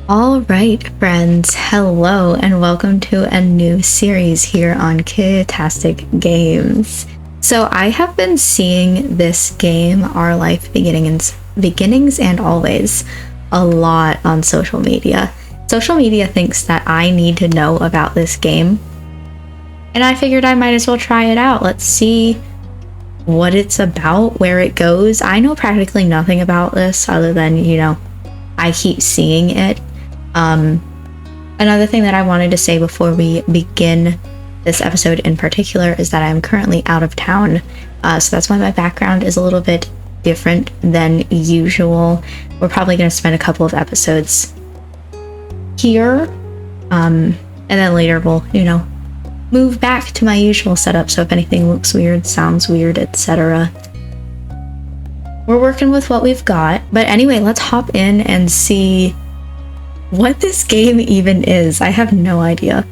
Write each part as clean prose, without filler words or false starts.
All right, friends, hello, and welcome to a new series here on Kitastic Games. So I have been seeing this game, Our Life Beginnings and Always, a lot on social media. Social media thinks that I need to know about this game, and I figured I might as well try it out. Let's see what it's about, where it goes. I know practically nothing about this other than, I keep seeing it. Another thing that I wanted to say before we begin this episode in particular is that I'm currently out of town, so that's why my background is a little bit different than usual. We're probably going to spend a couple of episodes here, and then later we'll, move back to my usual setup, so if anything looks weird, sounds weird, etc. We're working with what we've got, but anyway, let's hop in and see what this game even is. I have no idea.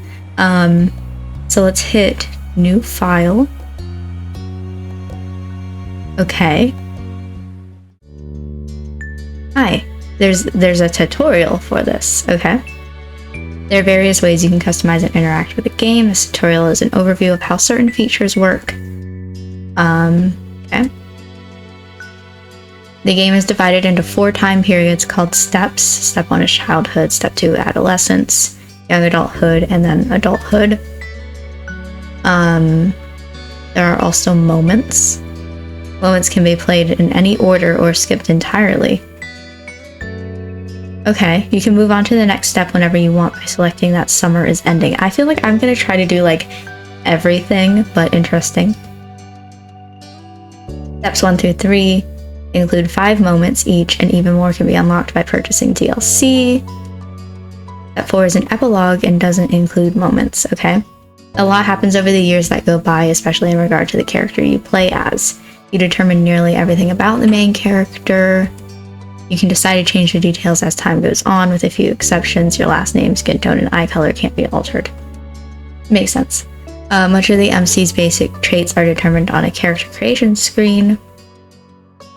So let's hit new file. Okay. Hi. There's a tutorial for this. Okay. There are various ways you can customize and interact with the game. This tutorial is an overview of how certain features work. Okay. The game is divided into 4 time periods called steps. Step 1 is childhood, step 2 adolescence, young adulthood, and then adulthood. There are also moments. Moments can be played in any order or skipped entirely. Okay, you can move on to the next step whenever you want by selecting that summer is ending. I feel like I'm gonna try to do like everything, but interesting. Steps 1 through 3 include 5 moments each, and even more can be unlocked by purchasing DLC. Step 4 is an epilogue and doesn't include moments, okay? A lot happens over the years that go by, especially in regard to the character you play as. You determine nearly everything about the main character. You can decide to change the details as time goes on, with a few exceptions. Your last name, skin tone, and eye color can't be altered. Makes sense. Much of the MC's basic traits are determined on a character creation screen.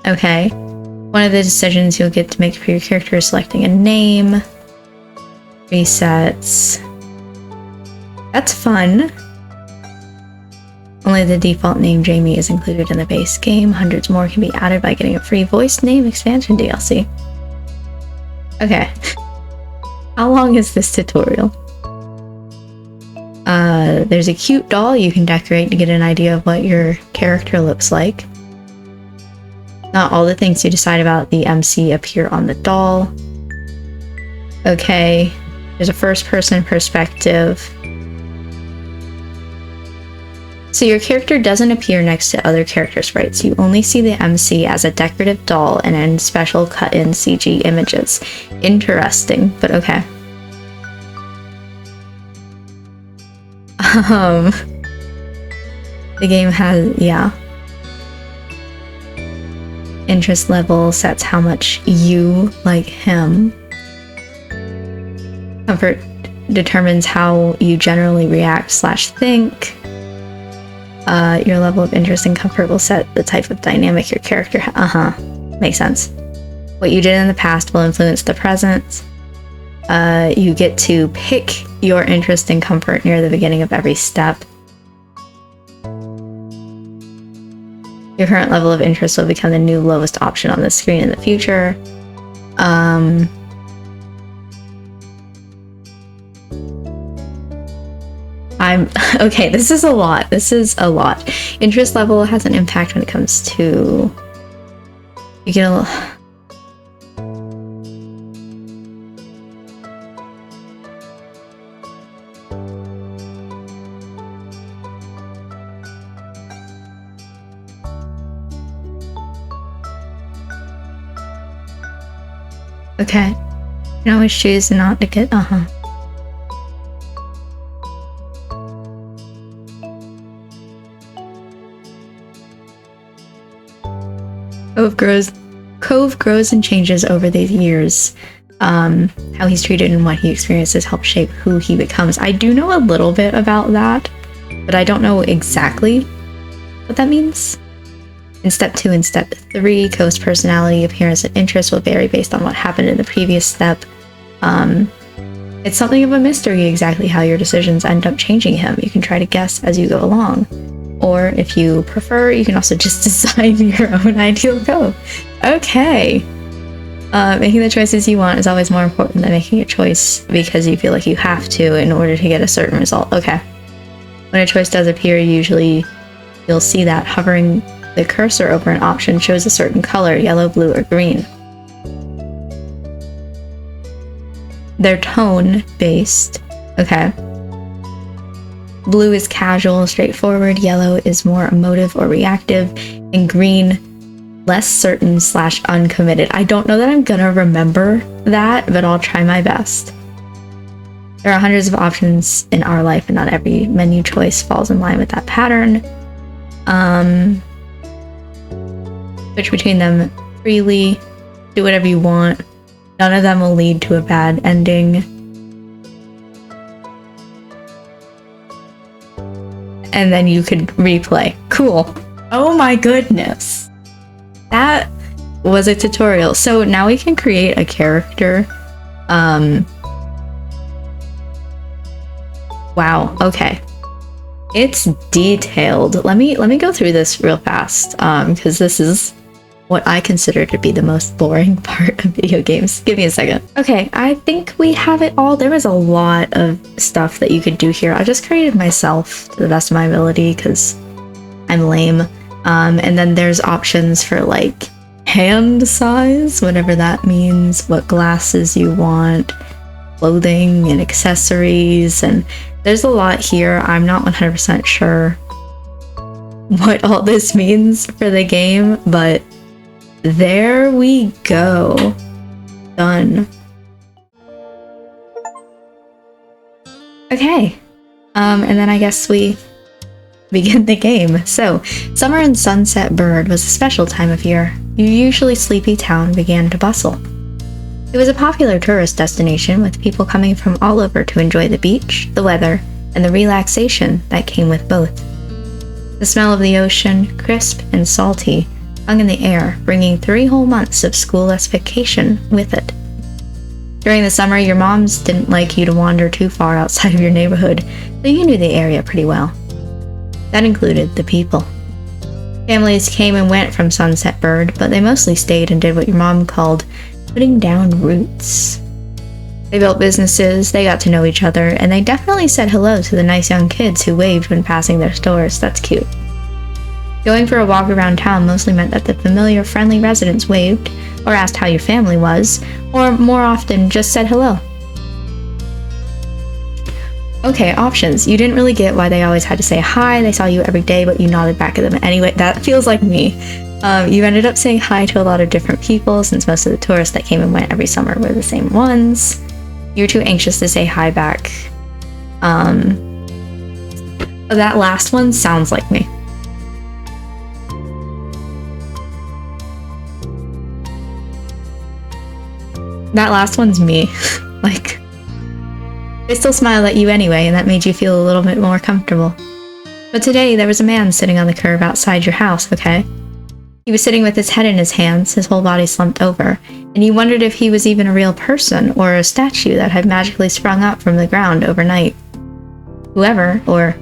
Okay. One of the decisions you'll get to make for your character is selecting a name. Resets. That's fun. Only the default name Jamie is included in the base game. Hundreds more can be added by getting a free voice name expansion DLC. Okay. How long is this tutorial? There's a cute doll you can decorate to get an idea of what your character looks like. Not all the things you decide about the MC appear on the doll. Okay, there's a first-person perspective. So your character doesn't appear next to other character sprites. You only see the MC as a decorative doll and in special cut-in CG images. Interesting, but okay. The game has, yeah. Interest level sets how much you like him. Comfort determines how you generally react/think. Your level of interest and comfort will set the type of dynamic your character makes sense. What you did in the past will influence the present. You get to pick your interest and comfort near the beginning of every step. Your current level of interest will become the new lowest option on the screen in the future. Okay, this is a lot. Interest level has an impact when it comes to... You get a... Okay. You can always choose not to get... Cove grows and changes over the years. How he's treated and what he experiences help shape who he becomes. I do know a little bit about that, but I don't know exactly what that means. In step 2 and step 3, Cove's personality, appearance, and interest will vary based on what happened in the previous step. It's something of a mystery exactly how your decisions end up changing him. You can try to guess as you go along. Or if you prefer, you can also just design your own ideal goal. Okay. Making the choices you want is always more important than making a choice because you feel like you have to in order to get a certain result. Okay. When a choice does appear, usually you'll see that hovering the cursor over an option shows a certain color, yellow, blue, or green. They're tone-based. Okay. Blue is casual, straightforward, yellow is more emotive or reactive, and green, less certain / uncommitted. I don't know that I'm gonna remember that, but I'll try my best. There are hundreds of options in our life, and not every menu choice falls in line with that pattern. Switch between them freely, do whatever you want. None of them will lead to a bad ending. And then you could replay. Cool. Oh my goodness. That was a tutorial. So now we can create a character. Wow, okay. It's detailed. Let me go through this real fast, because this is what I consider to be the most boring part of video games. Give me a second. Okay, I think we have it all. There was a lot of stuff that you could do here. I just created myself to the best of my ability because I'm lame. And then there's options for like hand size, whatever that means, what glasses you want, clothing and accessories, and there's a lot here. I'm not 100% sure what all this means for the game, but there we go. Done. Okay. And then I guess we begin the game. So, summer in Sunset Bird was a special time of year. Your usually sleepy town began to bustle. It was a popular tourist destination with people coming from all over to enjoy the beach, the weather, and the relaxation that came with both. The smell of the ocean, crisp and salty, hung in the air, bringing 3 whole months of school-less vacation with it. During the summer, your moms didn't like you to wander too far outside of your neighborhood, so you knew the area pretty well. That included the people. Families came and went from Sunset Bird, but they mostly stayed and did what your mom called putting down roots. They built businesses, they got to know each other, and they definitely said hello to the nice young kids who waved when passing their stores. That's cute. Going for a walk around town mostly meant that the familiar, friendly residents waved, or asked how your family was, or more often just said hello. Okay, options. You didn't really get why they always had to say hi. They saw you every day, but you nodded back at them anyway. That feels like me. You ended up saying hi to a lot of different people, since most of the tourists that came and went every summer were the same ones. You were too anxious to say hi back. That last one sounds like me. That last one's me. Like, they still smiled at you anyway, and that made you feel a little bit more comfortable. But today, there was a man sitting on the curb outside your house, okay? He was sitting with his head in his hands, his whole body slumped over, and you wondered if he was even a real person or a statue that had magically sprung up from the ground overnight. Whoever, or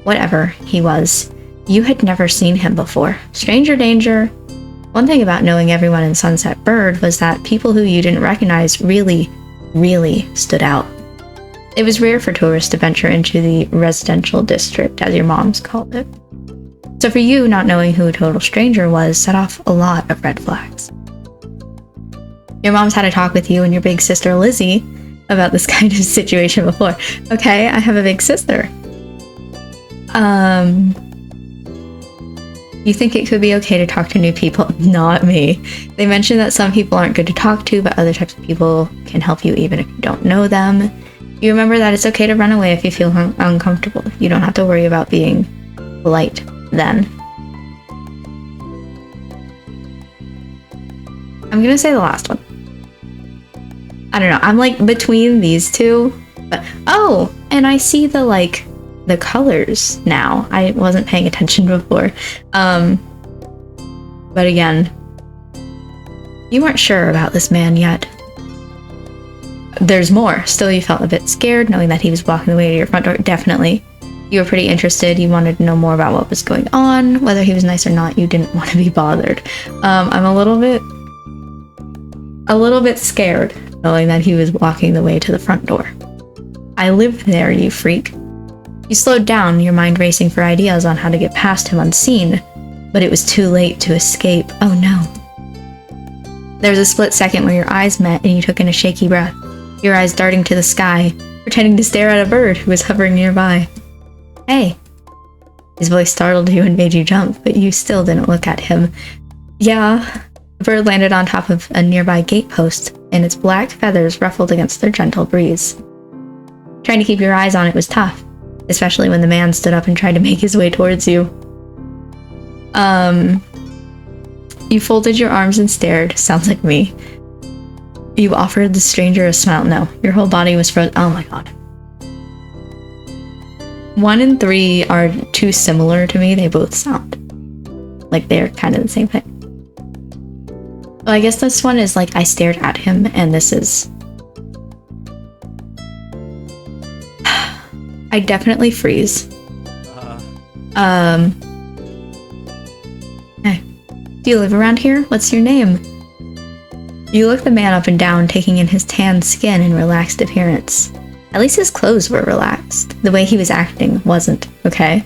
whatever he was, you had never seen him before. Stranger danger. One thing about knowing everyone in Sunset Bird was that people who you didn't recognize really, really stood out. It was rare for tourists to venture into the residential district, as your moms called it. So for you, not knowing who a total stranger was set off a lot of red flags. Your mom's had a talk with you and your big sister Lizzie about this kind of situation before. Okay, I have a big sister. You think it could be okay to talk to new people? Not me. They mentioned that some people aren't good to talk to, but other types of people can help you even if you don't know them. You remember that it's okay to run away if you feel uncomfortable. You don't have to worry about being polite then. I'm gonna say the last one. I don't know. I'm like between these two, but oh, and I see the the colors now. I wasn't paying attention before. But again, you weren't sure about this man yet. there's more. Still, you felt a bit scared knowing that he was blocking the way to your front door. Definitely. You were pretty interested. You wanted to know more about what was going on. Whether he was nice or not, you didn't want to be bothered. I'm a little bit scared knowing that he was blocking the way to the front door. I lived there, you freak. You slowed down, your mind racing for ideas on how to get past him unseen, but it was too late to escape. Oh no. There was a split second where your eyes met and you took in a shaky breath, your eyes darting to the sky, pretending to stare at a bird who was hovering nearby. Hey. His voice startled you and made you jump, but you still didn't look at him. Yeah. The bird landed on top of a nearby gatepost, and its black feathers ruffled against their gentle breeze. Trying to keep your eyes on it was tough, especially when the man stood up and tried to make his way towards you. You folded your arms and stared. Sounds like me. You offered the stranger a smile. No, your whole body was frozen. Oh my god. 1 and 3 are too similar to me. They both sound like they're kind of the same thing. Well, I guess this one is like I stared at him, and this is... I definitely freeze. Hey. Do you live around here? What's your name? You looked the man up and down, taking in his tanned skin and relaxed appearance. At least his clothes were relaxed. The way he was acting wasn't, okay?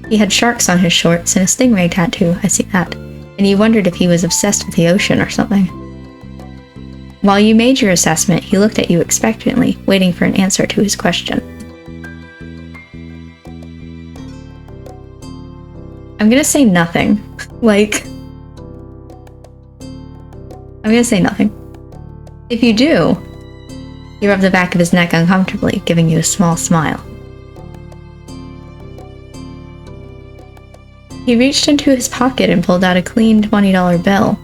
He had sharks on his shorts and a stingray tattoo, I see that. And you wondered if he was obsessed with the ocean or something. While you made your assessment, he looked at you expectantly, waiting for an answer to his question. I'm gonna say nothing. I'm gonna say nothing. If you do, he rubbed the back of his neck uncomfortably, giving you a small smile. He reached into his pocket and pulled out a clean $20 bill.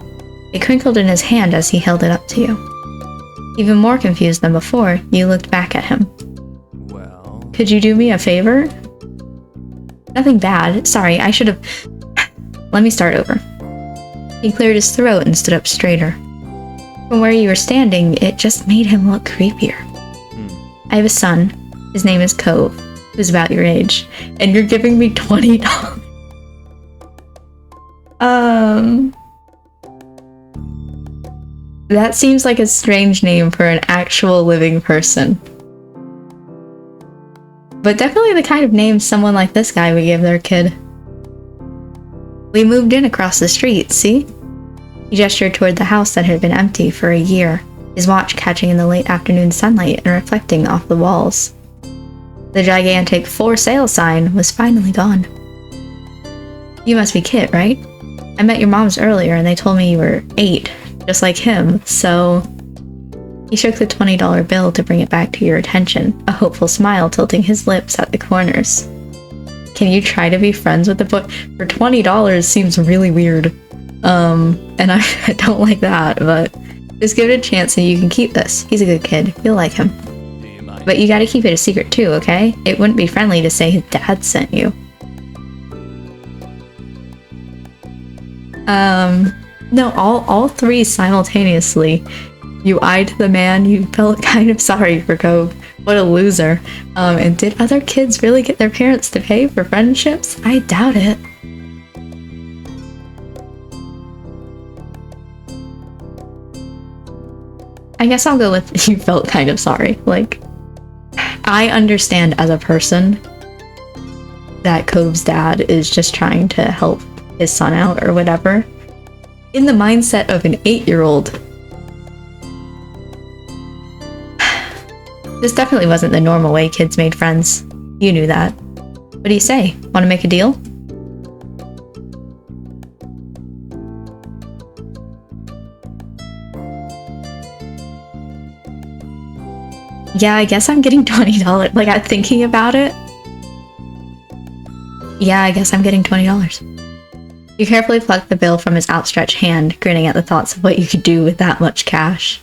It crinkled in his hand as he held it up to you. Even more confused than before, you looked back at him. Well... Could you do me a favor? Nothing bad. Sorry, I should have... Let me start over. He cleared his throat and stood up straighter. From where you were standing, it just made him look creepier. I have a son. His name is Cove, who's about your age, and you're giving me $20. That seems like a strange name for an actual living person. But definitely the kind of name someone like this guy would give their kid. We moved in across the street, see? He gestured toward the house that had been empty for a year, his watch catching in the late afternoon sunlight and reflecting off the walls. The gigantic for sale sign was finally gone. You must be Kit, right? I met your moms earlier and they told me you were 8, just like him, so... He shook the $20 bill to bring it back to your attention, a hopeful smile tilting his lips at the corners. Can you try to be friends with the boy? For $20 seems really weird. And I don't like that, but just give it a chance and you can keep this. He's a good kid. You'll like him. But you gotta keep it a secret too, okay? It wouldn't be friendly to say his dad sent you. No, all 3 simultaneously. You eyed the man, you felt kind of sorry for Cove. What a loser. And did other kids really get their parents to pay for friendships? I doubt it. I guess I'll go with you felt kind of sorry. Like, I understand as a person that Cove's dad is just trying to help his son out or whatever. In the mindset of an 8-year-old, this definitely wasn't the normal way kids made friends. You knew that. What do you say? Want to make a deal? Yeah, I guess I'm getting $20. Like, I'm thinking about it. Yeah, I guess I'm getting $20. You carefully plucked the bill from his outstretched hand, grinning at the thoughts of what you could do with that much cash.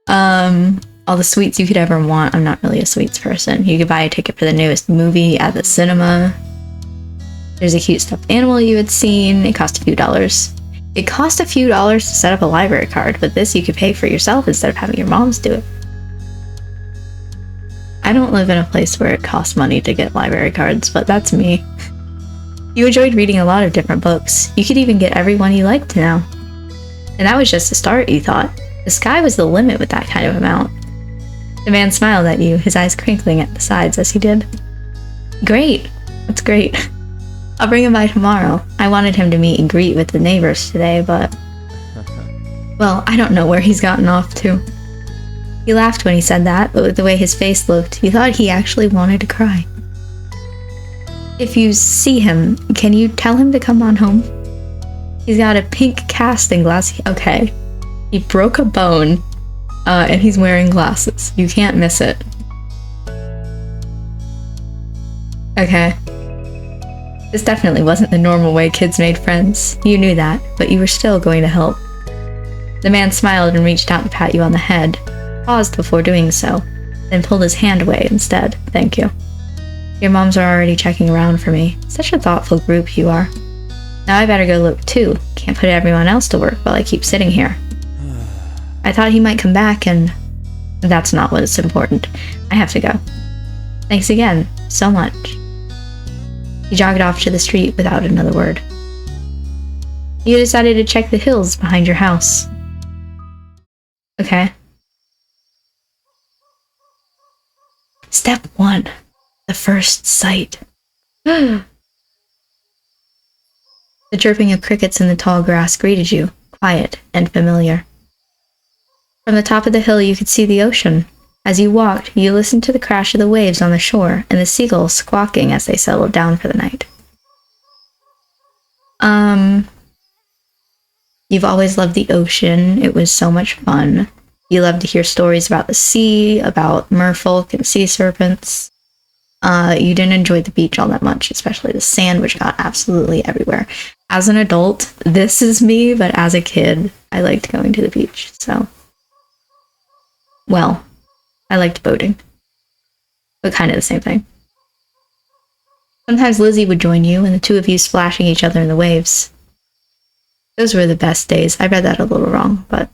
All the sweets you could ever want. I'm not really a sweets person. You could buy a ticket for the newest movie at the cinema. There's a cute stuffed animal you had seen. It cost a few dollars. It cost a few dollars to set up a library card, but this you could pay for yourself instead of having your moms do it. I don't live in a place where it costs money to get library cards, but that's me. You enjoyed reading a lot of different books. You could even get every one you liked now. And that was just a start, you thought. The sky was the limit with that kind of amount. The man smiled at you, his eyes crinkling at the sides as he did. Great. That's great. I'll bring him by tomorrow. I wanted him to meet and greet with the neighbors today, but... well, I don't know where he's gotten off to. He laughed when he said that, but with the way his face looked, you thought he actually wanted to cry. If you see him, can you tell him to come on home? He's got a pink cast and glass. Okay. He broke a bone, and he's wearing glasses. You can't miss it. Okay. This definitely wasn't the normal way kids made friends. You knew that, but you were still going to help. The man smiled and reached out to pat you on the head, paused before doing so, then pulled his hand away instead. Thank you. Your moms are already checking around for me. Such a thoughtful group you are. Now I better go look too. Can't put everyone else to work while I keep sitting here. I thought he might come back and... that's not what's important. I have to go. Thanks again, so much. He jogged off to the street without another word. You decided to check the hills behind your house. Okay. Step 1. The first sight. The chirping of crickets in the tall grass greeted you, quiet and familiar. From the top of the hill you could see the ocean. As you walked, you listened to the crash of the waves on the shore and the seagulls squawking as they settled down for the night. You've always loved the ocean. It was so much fun. You loved to hear stories about the sea, about merfolk and sea serpents. You didn't enjoy the beach all that much, especially the sand, which got absolutely everywhere. As an adult, this is me, but as a kid, I liked going to the beach, so... well, I liked boating. But kind of the same thing. Sometimes Lizzie would join you, and the two of you splashing each other in the waves. Those were the best days. I read that a little wrong, but...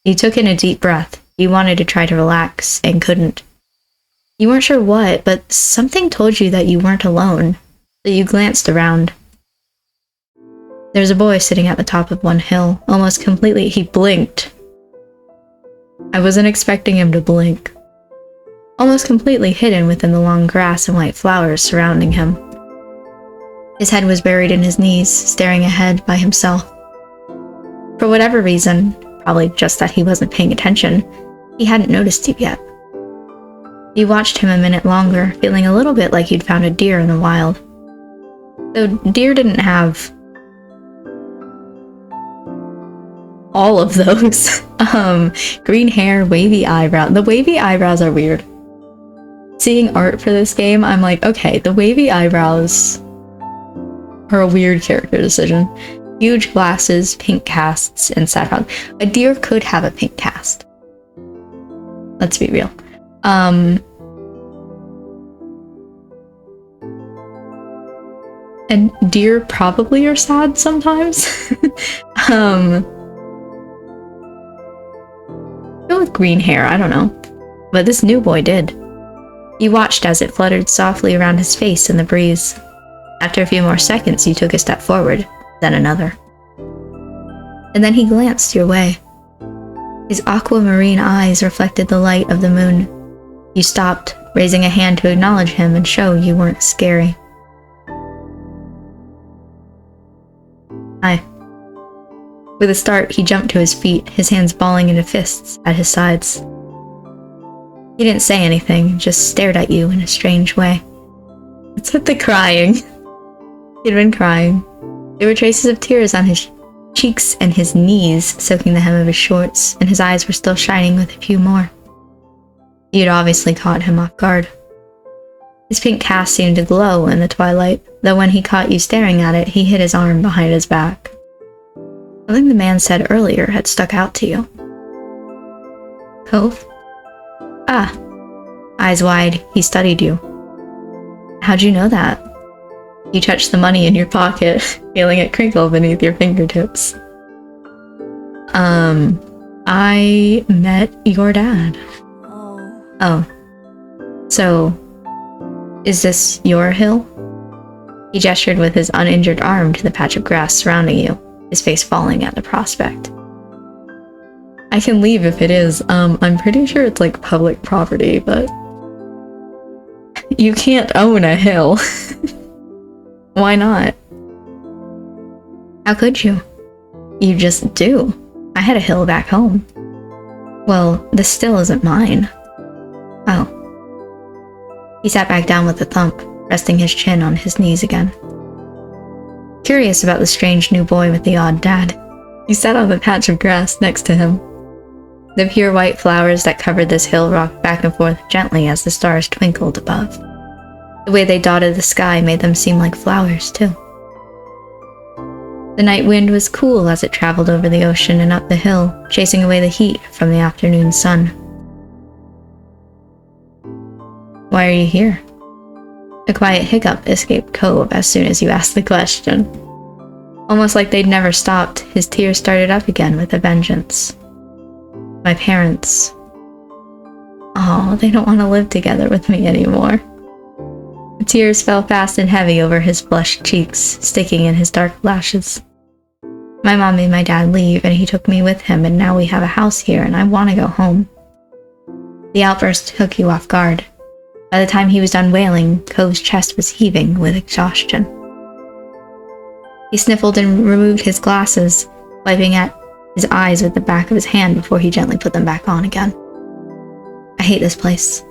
you took in a deep breath. You wanted to try to relax, and couldn't. You weren't sure what, but something told you that you weren't alone, so you glanced around. There was a boy sitting at the top of one hill, almost completely. He blinked. I wasn't expecting him to blink. Almost completely hidden within the long grass and white flowers surrounding him. His head was buried in his knees, staring ahead by himself. For whatever reason, probably just that he wasn't paying attention, he hadn't noticed you yet. You watched him a minute longer, feeling a little bit like you'd found a deer in the wild. Though deer didn't have all of those. Green hair, wavy eyebrow. The wavy eyebrows are weird. Seeing art for this game, I'm like, okay, the wavy eyebrows are a weird character decision. Huge glasses, pink casts, and saffron. A deer could have a pink cast. Let's be real. And deer probably are sad sometimes. Go with green hair, I don't know. But this new boy did. You watched as it fluttered softly around his face in the breeze. After a few more seconds, you took a step forward, then another. And then he glanced your way. His aquamarine eyes reflected the light of the moon. You stopped, raising a hand to acknowledge him and show you weren't scary. Hi. With a start, he jumped to his feet, his hands balling into fists at his sides. He didn't say anything, just stared at you in a strange way. It's with the crying. He'd been crying. There were traces of tears on his cheeks and his knees, soaking the hem of his shorts, and his eyes were still shining with a few more. You'd obviously caught him off guard. His pink cast seemed to glow in the twilight, though when he caught you staring at it, he hid his arm behind his back. Something the man said earlier had stuck out to you. Cove? Ah. Eyes wide, he studied you. How'd you know that? You touched the money in your pocket, feeling it crinkle beneath your fingertips. I met your dad. Oh. So, is this your hill? He gestured with his uninjured arm to the patch of grass surrounding you, his face falling at the prospect. I can leave if it is. I'm pretty sure it's like public property, but you can't own a hill. Why not? How could you? You just do. I had a hill back home. Well, this still isn't mine. Oh. He sat back down with a thump, resting his chin on his knees again. Curious about the strange new boy with the odd dad, you sat on the patch of grass next to him. The pure white flowers that covered this hill rocked back and forth gently as the stars twinkled above. The way they dotted the sky made them seem like flowers, too. The night wind was cool as it traveled over the ocean and up the hill, chasing away the heat from the afternoon sun. Why are you here? A quiet hiccup escaped Cove as soon as you asked the question. Almost like they'd never stopped, his tears started up again with a vengeance. My parents. Oh, they don't want to live together with me anymore. The tears fell fast and heavy over his flushed cheeks, sticking in his dark lashes. My mom made my dad leave, and he took me with him, and now we have a house here, and I want to go home. The outburst took you off guard. By the time he was done wailing, Cove's chest was heaving with exhaustion. He sniffled and removed his glasses, wiping at his eyes with the back of his hand before he gently put them back on again. I hate this place.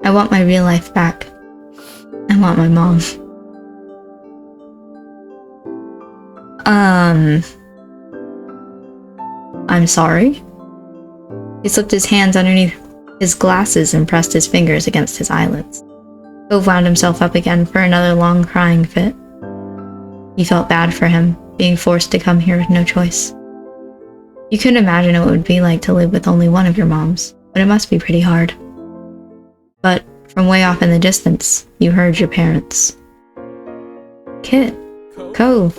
I want my real life back. I want my mom. I'm sorry? He slipped his hands underneath his glasses and pressed his fingers against his eyelids. Cove wound himself up again for another long crying fit. He felt bad for him, being forced to come here with no choice. You couldn't imagine what it would be like to live with only one of your moms, but it must be pretty hard. But from way off in the distance, you heard your parents. Kit. Cove.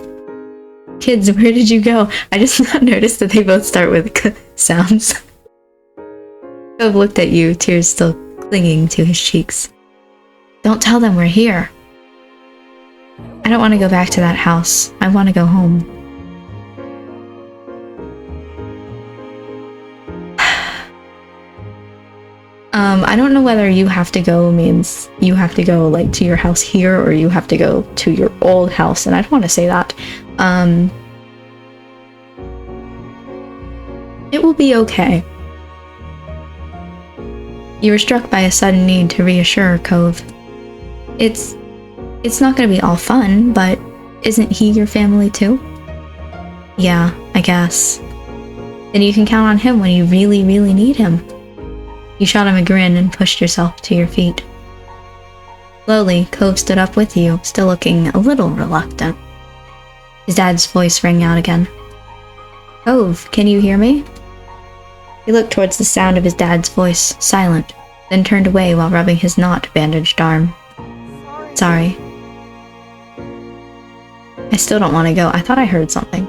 Kids, where did you go? I just not noticed that they both start with sounds. Cove looked at you, tears still clinging to his cheeks. Don't tell them we're here. I don't want to go back to that house. I want to go home. I don't know whether you have to go means you have to go like to your house here or you have to go to your old house, and I don't want to say that. It will be okay. You were struck by a sudden need to reassure Cove. It's not gonna be all fun, but isn't he your family too? Yeah, I guess. Then you can count on him when you really, really need him. You shot him a grin and pushed yourself to your feet. Slowly, Cove stood up with you, still looking a little reluctant. His dad's voice rang out again. Cove, can you hear me? He looked towards the sound of his dad's voice, silent, then turned away while rubbing his not-bandaged arm. Sorry. I still don't want to go. I thought I heard something.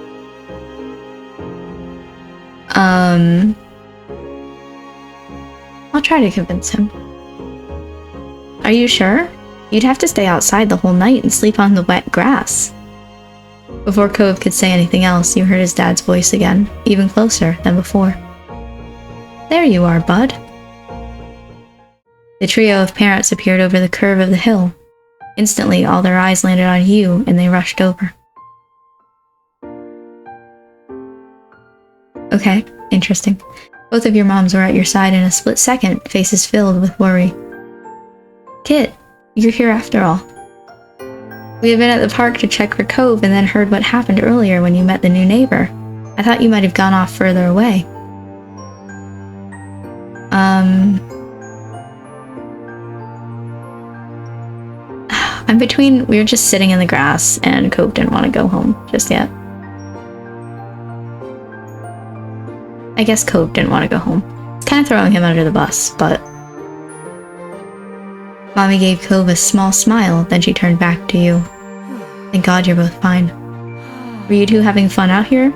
I'll try to convince him. Are you sure? You'd have to stay outside the whole night and sleep on the wet grass. Before Cove could say anything else, you heard his dad's voice again, even closer than before. There you are, bud. The trio of parents appeared over the curve of the hill. Instantly, all their eyes landed on you, and they rushed over. Okay, interesting. Both of your moms were at your side in a split second, faces filled with worry. Kit, you're here after all. We had been at the park to check for Cove and then heard what happened earlier when you met the new neighbor. I thought you might have gone off further away. I'm between, we were just sitting in the grass and Cove didn't want to go home just yet. I guess Cove didn't want to go home. It's kind of throwing him under the bus, but... Mommy gave Cove a small smile, then she turned back to you. Thank God you're both fine. Were you two having fun out here?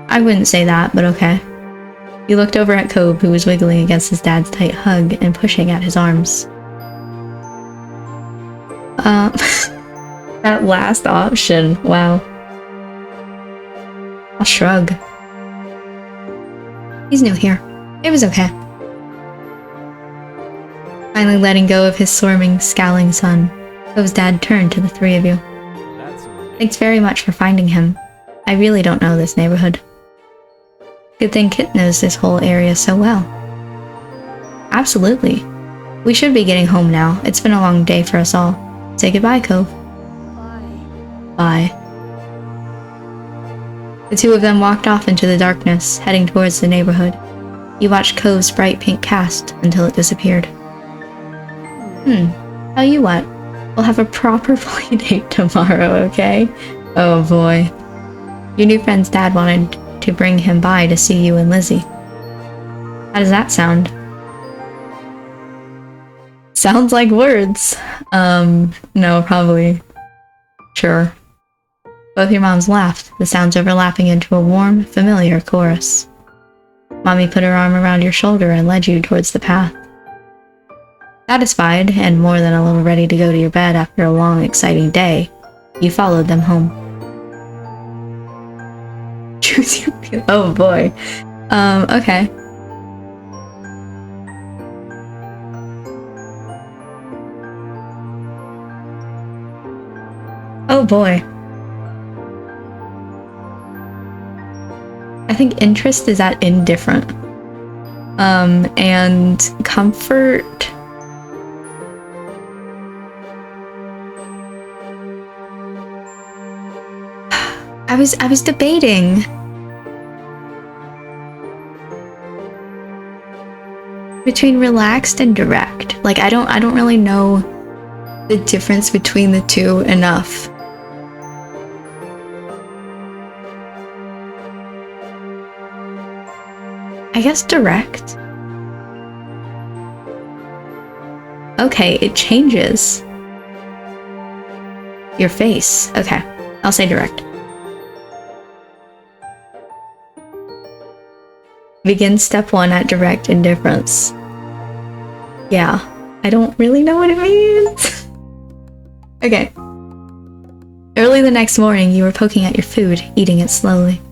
I wouldn't say that, but okay. He looked over at Cove, who was wiggling against his dad's tight hug and pushing at his arms. That last option, wow. I'll shrug. He's new here. It was okay. Finally letting go of his swarming, scowling son, Cove's dad turned to the three of you. Thanks very much for finding him. I really don't know this neighborhood. Good thing Kit knows this whole area so well. Absolutely. We should be getting home now. It's been a long day for us all. Say goodbye, Cove. Bye. The two of them walked off into the darkness, heading towards the neighborhood. You watched Cove's bright pink cast until it disappeared. Tell you what, we'll have a proper play date tomorrow, okay? Oh boy. Your new friend's dad wanted to bring him by to see you and Lizzie. How does that sound? Sounds like words. No, probably. Sure. Both your moms laughed, the sounds overlapping into a warm, familiar chorus. Mommy put her arm around your shoulder and led you towards the path. Satisfied, and more than a little ready to go to your bed after a long, exciting day, you followed them home. Choose your field. Oh boy. Okay. Oh boy. I think interest is at indifferent. And comfort... I was debating. Between relaxed and direct. Like I don't really know the difference between the two enough. I guess direct. Okay, it changes. Your face. Okay, I'll say direct. Begin step 1 at direct indifference. Yeah, I don't really know what it means. Okay. Early the next morning, you were poking at your food, eating it slowly.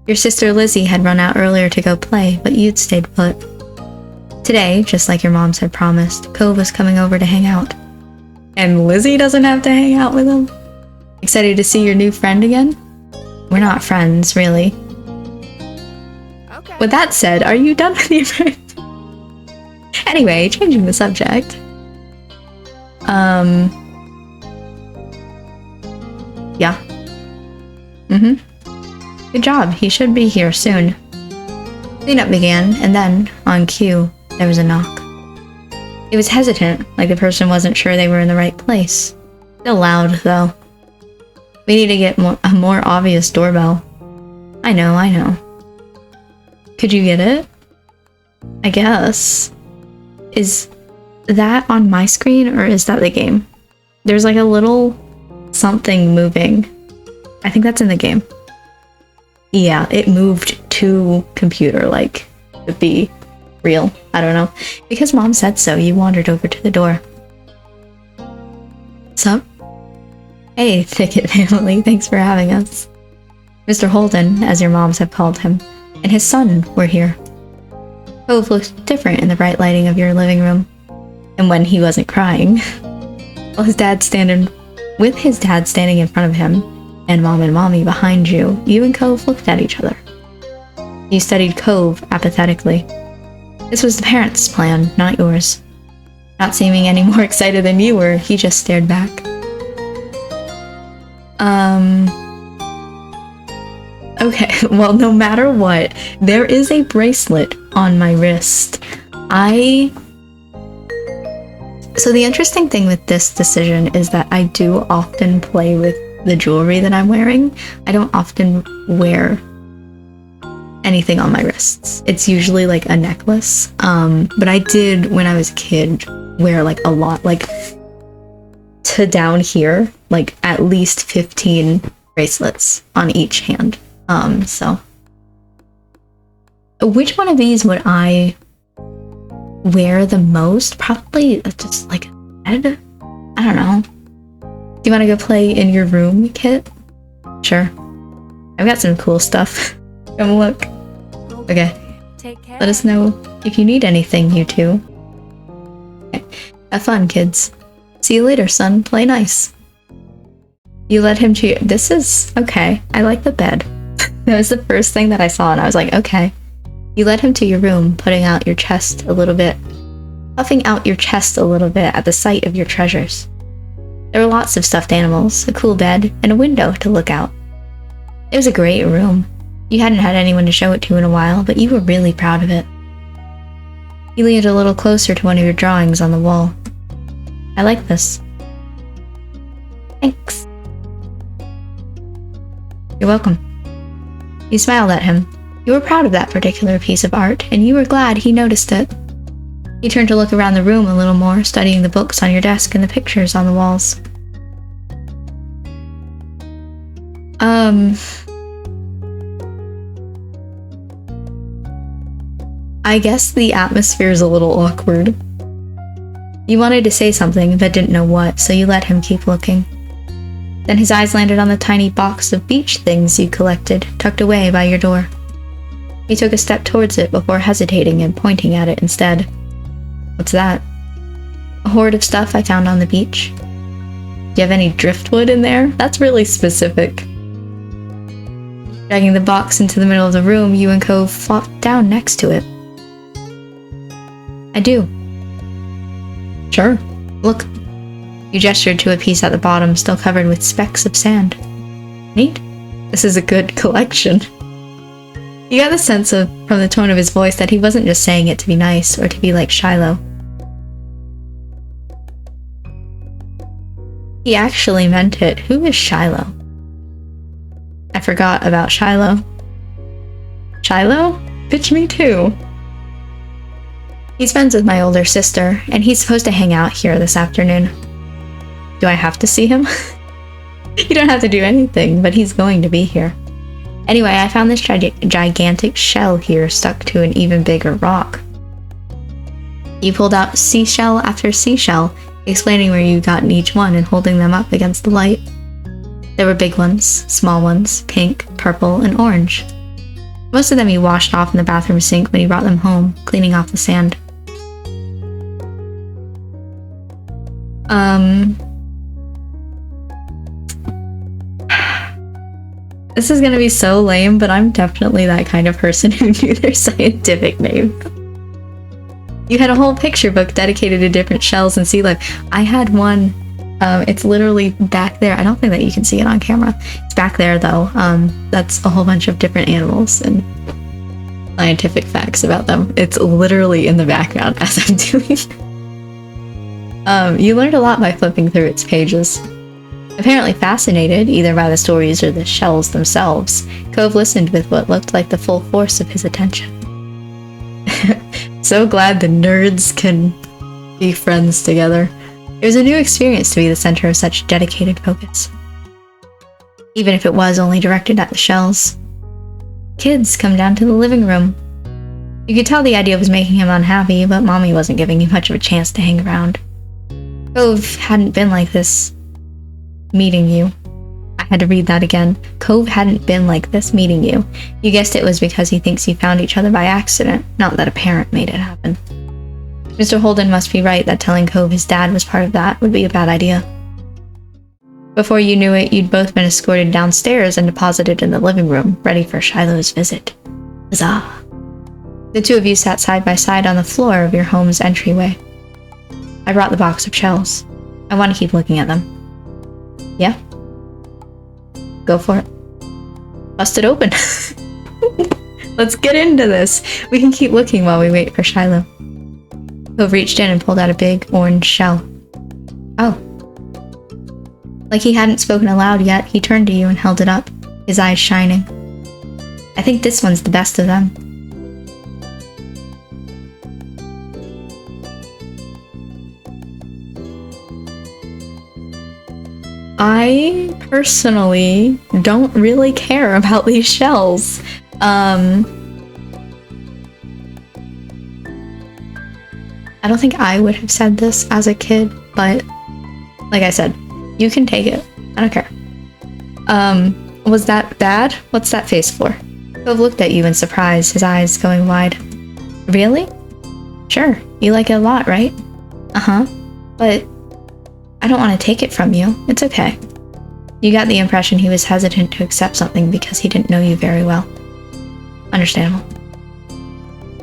Your sister Lizzie had run out earlier to go play, but you'd stayed put. Today, just like your moms had promised, Cove was coming over to hang out. And Lizzie doesn't have to hang out with him? Excited to see your new friend again? We're not friends, really. Okay. With that said, are you done with your friend? Anyway, changing the subject. Yeah. Good job, he should be here soon. Cleanup began, and then, on cue, there was a knock. It was hesitant, like the person wasn't sure they were in the right place. Still loud, though. We need to get a more obvious doorbell. I know. Could you get it? I guess. Is that on my screen, or is that the game? There's like a little something moving. I think that's in the game. Yeah, it moved to computer, like, to be real. I don't know. Because Mom said so, you wandered over to the door. Sup? Hey, Thicket family, thanks for having us. Mr. Holden, as your moms have called him, and his son were here. Cove looked different in the bright lighting of your living room. And when he wasn't crying. While his dad standing in front of him, and Mom and Mommy behind you, you and Cove looked at each other. You studied Cove apathetically. This was the parents' plan, not yours. Not seeming any more excited than you were, he just stared back. Okay, well, no matter what, there is a bracelet on my wrist. So the interesting thing with this decision is that I do often play with the jewelry that I'm wearing. I don't often wear anything on my wrists. It's usually like a necklace. But I did, when I was a kid, wear like a lot, like to down here, like at least 15 bracelets on each hand. So Which one of these would I wear the most? Probably just like a bed? I don't know. Do you want to go play in your room, Kit? Sure. I've got some cool stuff. Come look. Okay. Let us know if you need anything, you two. Okay. Have fun, kids. See you later, son. Play nice. You let him cheer. This is okay. I like the bed. That was the first thing that I saw, and I was like, okay. You led him to your room, puffing out your chest a little bit at the sight of your treasures. There were lots of stuffed animals, a cool bed, and a window to look out. It was a great room. You hadn't had anyone to show it to in a while, but you were really proud of it. You leaned a little closer to one of your drawings on the wall. I like this. Thanks. You're welcome. You smiled at him. You were proud of that particular piece of art, and you were glad he noticed it. He turned to look around the room a little more, studying the books on your desk and the pictures on the walls. I guess the atmosphere is a little awkward. You wanted to say something, but didn't know what, so you let him keep looking. Then his eyes landed on the tiny box of beach things you collected, tucked away by your door. He took a step towards it before hesitating and pointing at it instead. What's that? A hoard of stuff I found on the beach. Do you have any driftwood in there? That's really specific. Dragging the box into the middle of the room, you and Cove flopped down next to it. I do. Sure. Look. You gestured to a piece at the bottom, still covered with specks of sand. Neat. This is a good collection. You got the sense from the tone of his voice that he wasn't just saying it to be nice or to be like Shiloh. He actually meant it. Who is Shiloh? I forgot about Shiloh. Shiloh? Bitch, me too. He's friends with my older sister, and he's supposed to hang out here this afternoon. Do I have to see him? You don't have to do anything, but he's going to be here. Anyway, I found this gigantic shell here stuck to an even bigger rock. You pulled out seashell after seashell, explaining where you gotten each one and holding them up against the light. There were big ones, small ones, pink, purple, and orange. Most of them you washed off in the bathroom sink when you brought them home, cleaning off the sand. This is gonna be so lame, but I'm definitely that kind of person who knew their scientific name. You had a whole picture book dedicated to different shells and sea life. I had one, it's literally back there. I don't think that you can see it on camera. It's back there though. That's a whole bunch of different animals and scientific facts about them. It's literally in the background as I'm doing. You learned a lot by flipping through its pages. Apparently fascinated either by the stories or the shells themselves, Cove listened with what looked like the full force of his attention. So glad the nerds can be friends together. It was a new experience to be the center of such dedicated focus. Even if it was only directed at the shells. Kids, come down to the living room. You could tell the idea was making him unhappy, but Mommy wasn't giving you much of a chance to hang around. Cove hadn't been like this meeting you. I had to read that again. Cove hadn't been like this meeting you. You guessed it was because he thinks you found each other by accident, not that a parent made it happen. Mr. Holden must be right that telling Cove his dad was part of that would be a bad idea. Before you knew it, you'd both been escorted downstairs and deposited in the living room, ready for Shiloh's visit. Huzzah! The two of you sat side by side on the floor of your home's entryway. I brought the box of shells. I want to keep looking at them. Yeah? Go for it. Bust it open. Let's get into this. We can keep looking while we wait for Shiloh. Cove reached in and pulled out a big orange shell. Oh. Like he hadn't spoken aloud yet, he turned to you and held it up, his eyes shining. I think this one's the best of them. I personally don't really care about these shells. I don't think I would have said this as a kid, but like I said, you can take it. I don't care. Was that bad? What's that face for? Cove looked at you in surprise, his eyes going wide. Really? Sure, you like it a lot, right? Uh-huh. But I don't want to take it from you. It's okay. You got the impression he was hesitant to accept something because he didn't know you very well. Understandable.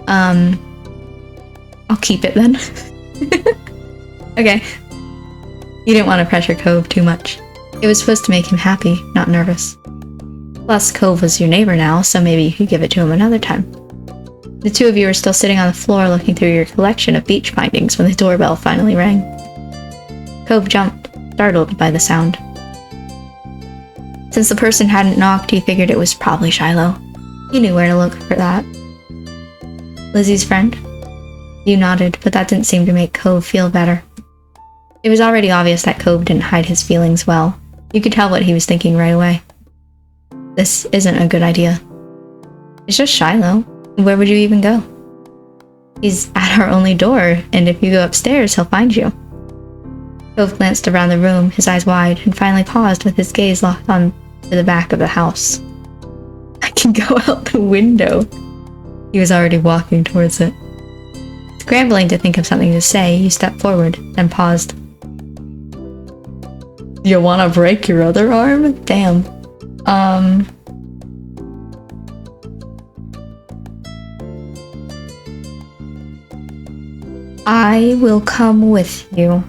I'll keep it then. Okay. You didn't want to pressure Cove too much. It was supposed to make him happy, not nervous. Plus, Cove was your neighbor now, so maybe you could give it to him another time. The two of you were still sitting on the floor looking through your collection of beach findings when the doorbell finally rang. Cove jumped, startled by the sound. Since the person hadn't knocked, he figured it was probably Shiloh. He knew where to look for that. Lizzie's friend? You nodded, but that didn't seem to make Cove feel better. It was already obvious that Cove didn't hide his feelings well. You could tell what he was thinking right away. This isn't a good idea. It's just Shiloh. Where would you even go? He's at our only door, and if you go upstairs, he'll find you. Cove glanced around the room, his eyes wide, and finally paused with his gaze locked on to the back of the house. I can go out the window. He was already walking towards it. Scrambling to think of something to say, you stepped forward, then paused. You want to break your other arm? Damn. I will come with you.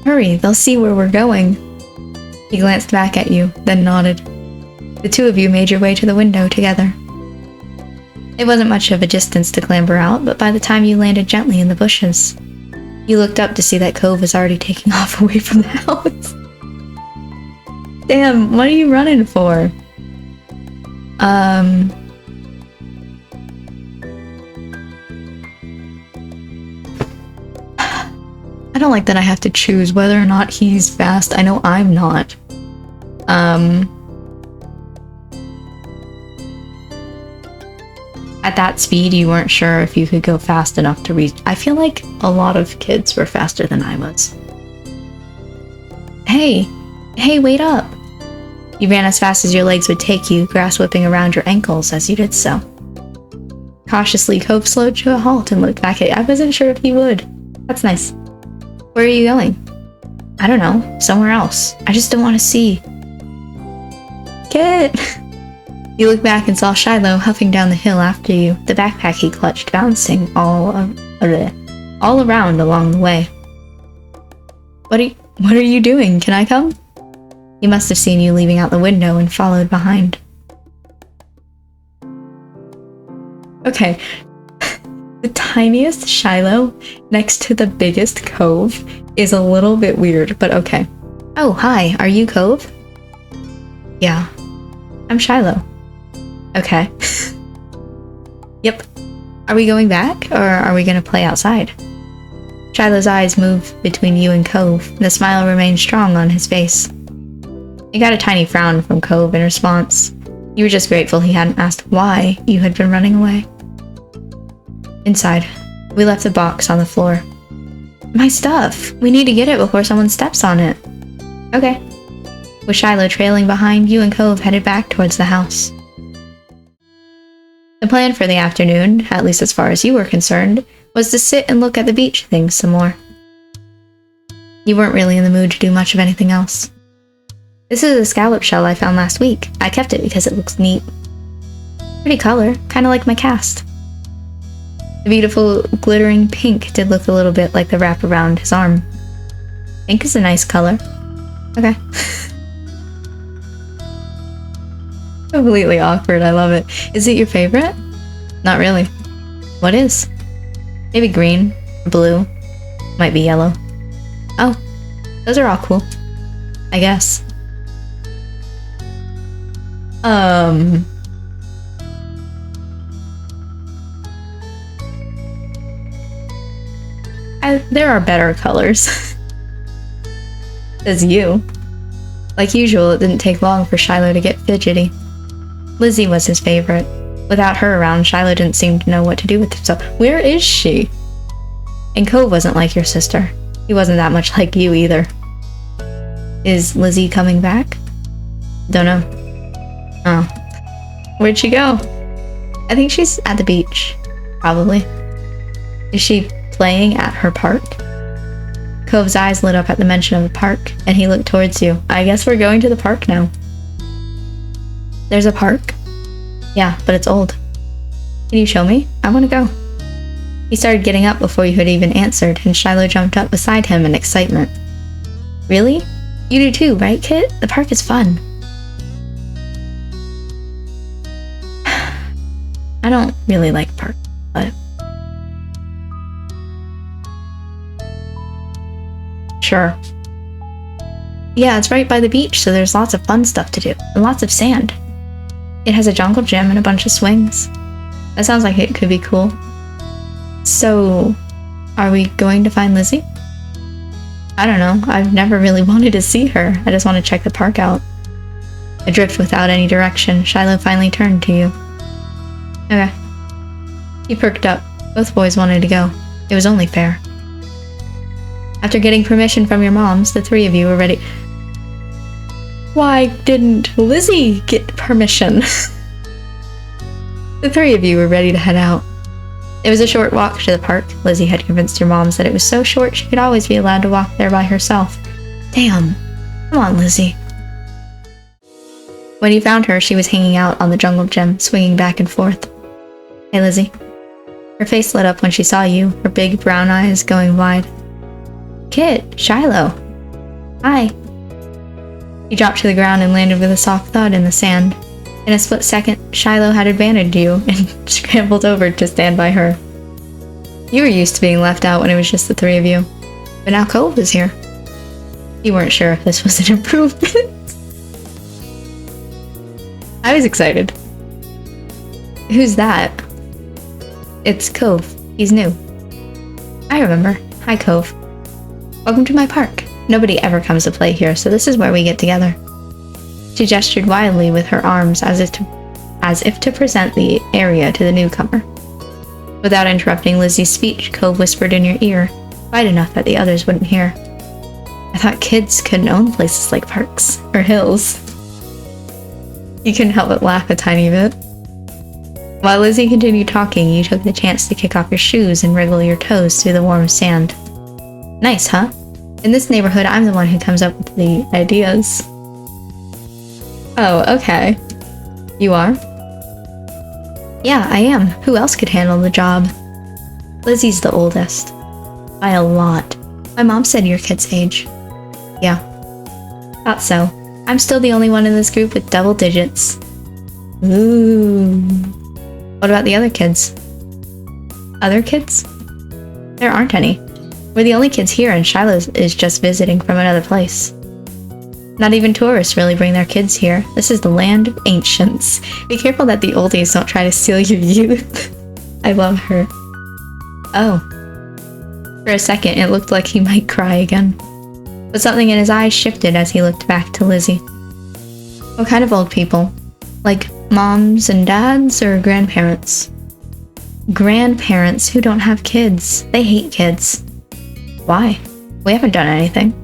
Hurry, they'll see where we're going. He glanced back at you, then nodded. The two of you made your way to the window together. It wasn't much of a distance to clamber out, but by the time you landed gently in the bushes, you looked up to see that Cove was already taking off away from the house. Damn, what are you running for? I don't like that I have to choose whether or not he's fast. I know I'm not. At that speed, you weren't sure if you could go fast enough to reach. I feel like a lot of kids were faster than I was. Hey, wait up. You ran as fast as your legs would take you, grass whipping around your ankles as you did so. Cautiously, Cove slowed to a halt and looked back at you. I wasn't sure if he would. That's nice. Where are you going? I don't know. Somewhere else. I just don't want to see. Kit! You looked back and saw Shiloh huffing down the hill after you, the backpack he clutched bouncing all around along the way. What are you doing? Can I come? He must have seen you leaving out the window and followed behind. Okay. The tiniest Shiloh next to the biggest Cove is a little bit weird, but okay. Oh, hi. Are you Cove? Yeah. I'm Shiloh. Okay. Yep. Are we going back, or are we gonna play outside? Shiloh's eyes moved between you and Cove, and the smile remained strong on his face. You got a tiny frown from Cove in response. You were just grateful he hadn't asked why you had been running away. Inside, we left the box on the floor. My stuff! We need to get it before someone steps on it. Okay. With Shiloh trailing behind, you and Cove headed back towards the house. The plan for the afternoon, at least as far as you were concerned, was to sit and look at the beach things some more. You weren't really in the mood to do much of anything else. This is a scallop shell I found last week. I kept it because it looks neat. Pretty color, kinda like my cast. The beautiful glittering pink did look a little bit like the wrap around his arm. Pink is a nice color. Okay. Completely awkward, I love it. Is it your favorite? Not really. What is? Maybe green, blue, might be yellow. Oh, those are all cool. I guess. There are better colors. Says you. Like usual, it didn't take long for Shiloh to get fidgety. Lizzie was his favorite. Without her around, Shiloh didn't seem to know what to do with himself. Where is she? And Cove wasn't like your sister. He wasn't that much like you either. Is Lizzie coming back? Don't know. Oh. Where'd she go? I think she's at the beach. Probably. Is she playing at her park? Cove's eyes lit up at the mention of the park, and he looked towards you. I guess we're going to the park now. There's a park? Yeah, but it's old. Can you show me? I want to go. He started getting up before you had even answered, and Shiloh jumped up beside him in excitement. Really? You do too, right, Kit? The park is fun. I don't really like parks, but... Sure. Yeah, it's right by the beach, so there's lots of fun stuff to do, and lots of sand. It has a jungle gym and a bunch of swings. That sounds like it could be cool. So, are we going to find Lizzie? I don't know. I've never really wanted to see her. I just want to check the park out. Adrift without any direction, Shiloh finally turned to you. Okay. He perked up. Both boys wanted to go. It was only fair. After getting permission from your moms, the three of you were ready. Why didn't Lizzie get permission? The three of you were ready to head out. It was a short walk to the park. Lizzie had convinced your moms that it was so short she could always be allowed to walk there by herself. Damn. Come on, Lizzie. When you found her, she was hanging out on the jungle gym, swinging back and forth. Hey, Lizzie. Her face lit up when she saw you, her big brown eyes going wide. Kit, Shiloh. Hi. You dropped to the ground and landed with a soft thud in the sand. In a split second, Shiloh had advantaged you and scrambled over to stand by her. You were used to being left out when it was just the three of you, but now Cove was here. You weren't sure if this was an improvement. I was excited. Who's that? It's Cove. He's new. I remember. Hi, Cove. Welcome to my park. Nobody ever comes to play here, so this is where we get together. She gestured wildly with her arms as if to present the area to the newcomer. Without interrupting Lizzie's speech, Cove whispered in your ear, quiet enough that the others wouldn't hear. I thought kids couldn't own places like parks, or hills. You couldn't help but laugh a tiny bit. While Lizzie continued talking, you took the chance to kick off your shoes and wriggle your toes through the warm sand. Nice, huh? In this neighborhood, I'm the one who comes up with the ideas. Oh, okay. You are? Yeah, I am. Who else could handle the job? Lizzie's the oldest. By a lot. My mom said your kid's age. Yeah. Thought so. I'm still the only one in this group with double digits. Ooh. What about the other kids? Other kids? There aren't any. We're the only kids here, and Shiloh is just visiting from another place. Not even tourists really bring their kids here. This is the land of ancients. Be careful that the oldies don't try to steal your youth. I love her. Oh. For a second, it looked like he might cry again. But something in his eyes shifted as he looked back to Lizzie. What kind of old people? Like moms and dads or grandparents? Grandparents who don't have kids. They hate kids. Why? We haven't done anything.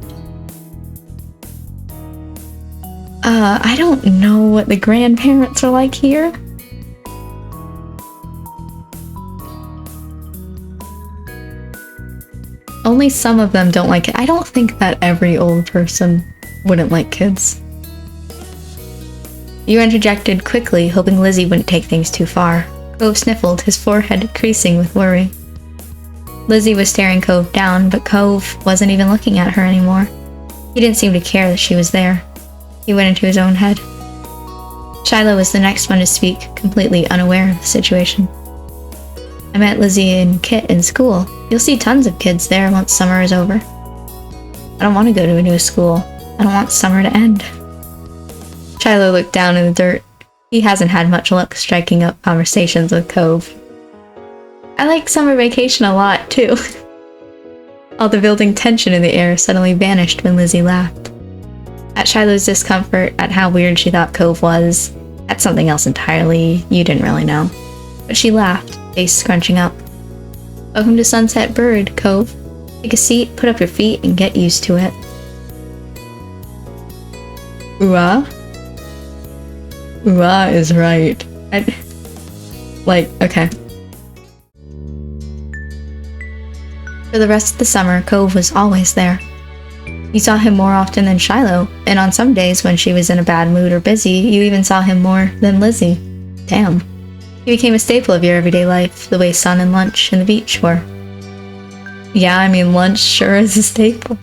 I don't know what the grandparents are like here. Only some of them don't like it. I don't think that every old person wouldn't like kids. You interjected quickly, hoping Lizzie wouldn't take things too far. Cove sniffled, his forehead creasing with worry. Lizzie was staring Cove down, but Cove wasn't even looking at her anymore. He didn't seem to care that she was there. He went into his own head. Shiloh was the next one to speak, completely unaware of the situation. I met Lizzie and Kit in school. You'll see tons of kids there once summer is over. I don't want to go to a new school. I don't want summer to end. Shiloh looked down in the dirt. He hasn't had much luck striking up conversations with Cove. I like summer vacation a lot, too. All the building tension in the air suddenly vanished when Lizzie laughed. At Shiloh's discomfort at how weird she thought Cove was, at something else entirely you didn't really know. But she laughed, face scrunching up. Welcome to Sunset Bird Cove. Take a seat, put up your feet, and get used to it. Ooh-ah? Ooh-ah is right. Okay. For the rest of the summer, Cove was always there. You saw him more often than Shiloh, and on some days when she was in a bad mood or busy, you even saw him more than Lizzie. Damn. He became a staple of your everyday life, the way sun and lunch and the beach were. Yeah, I mean, lunch sure is a staple.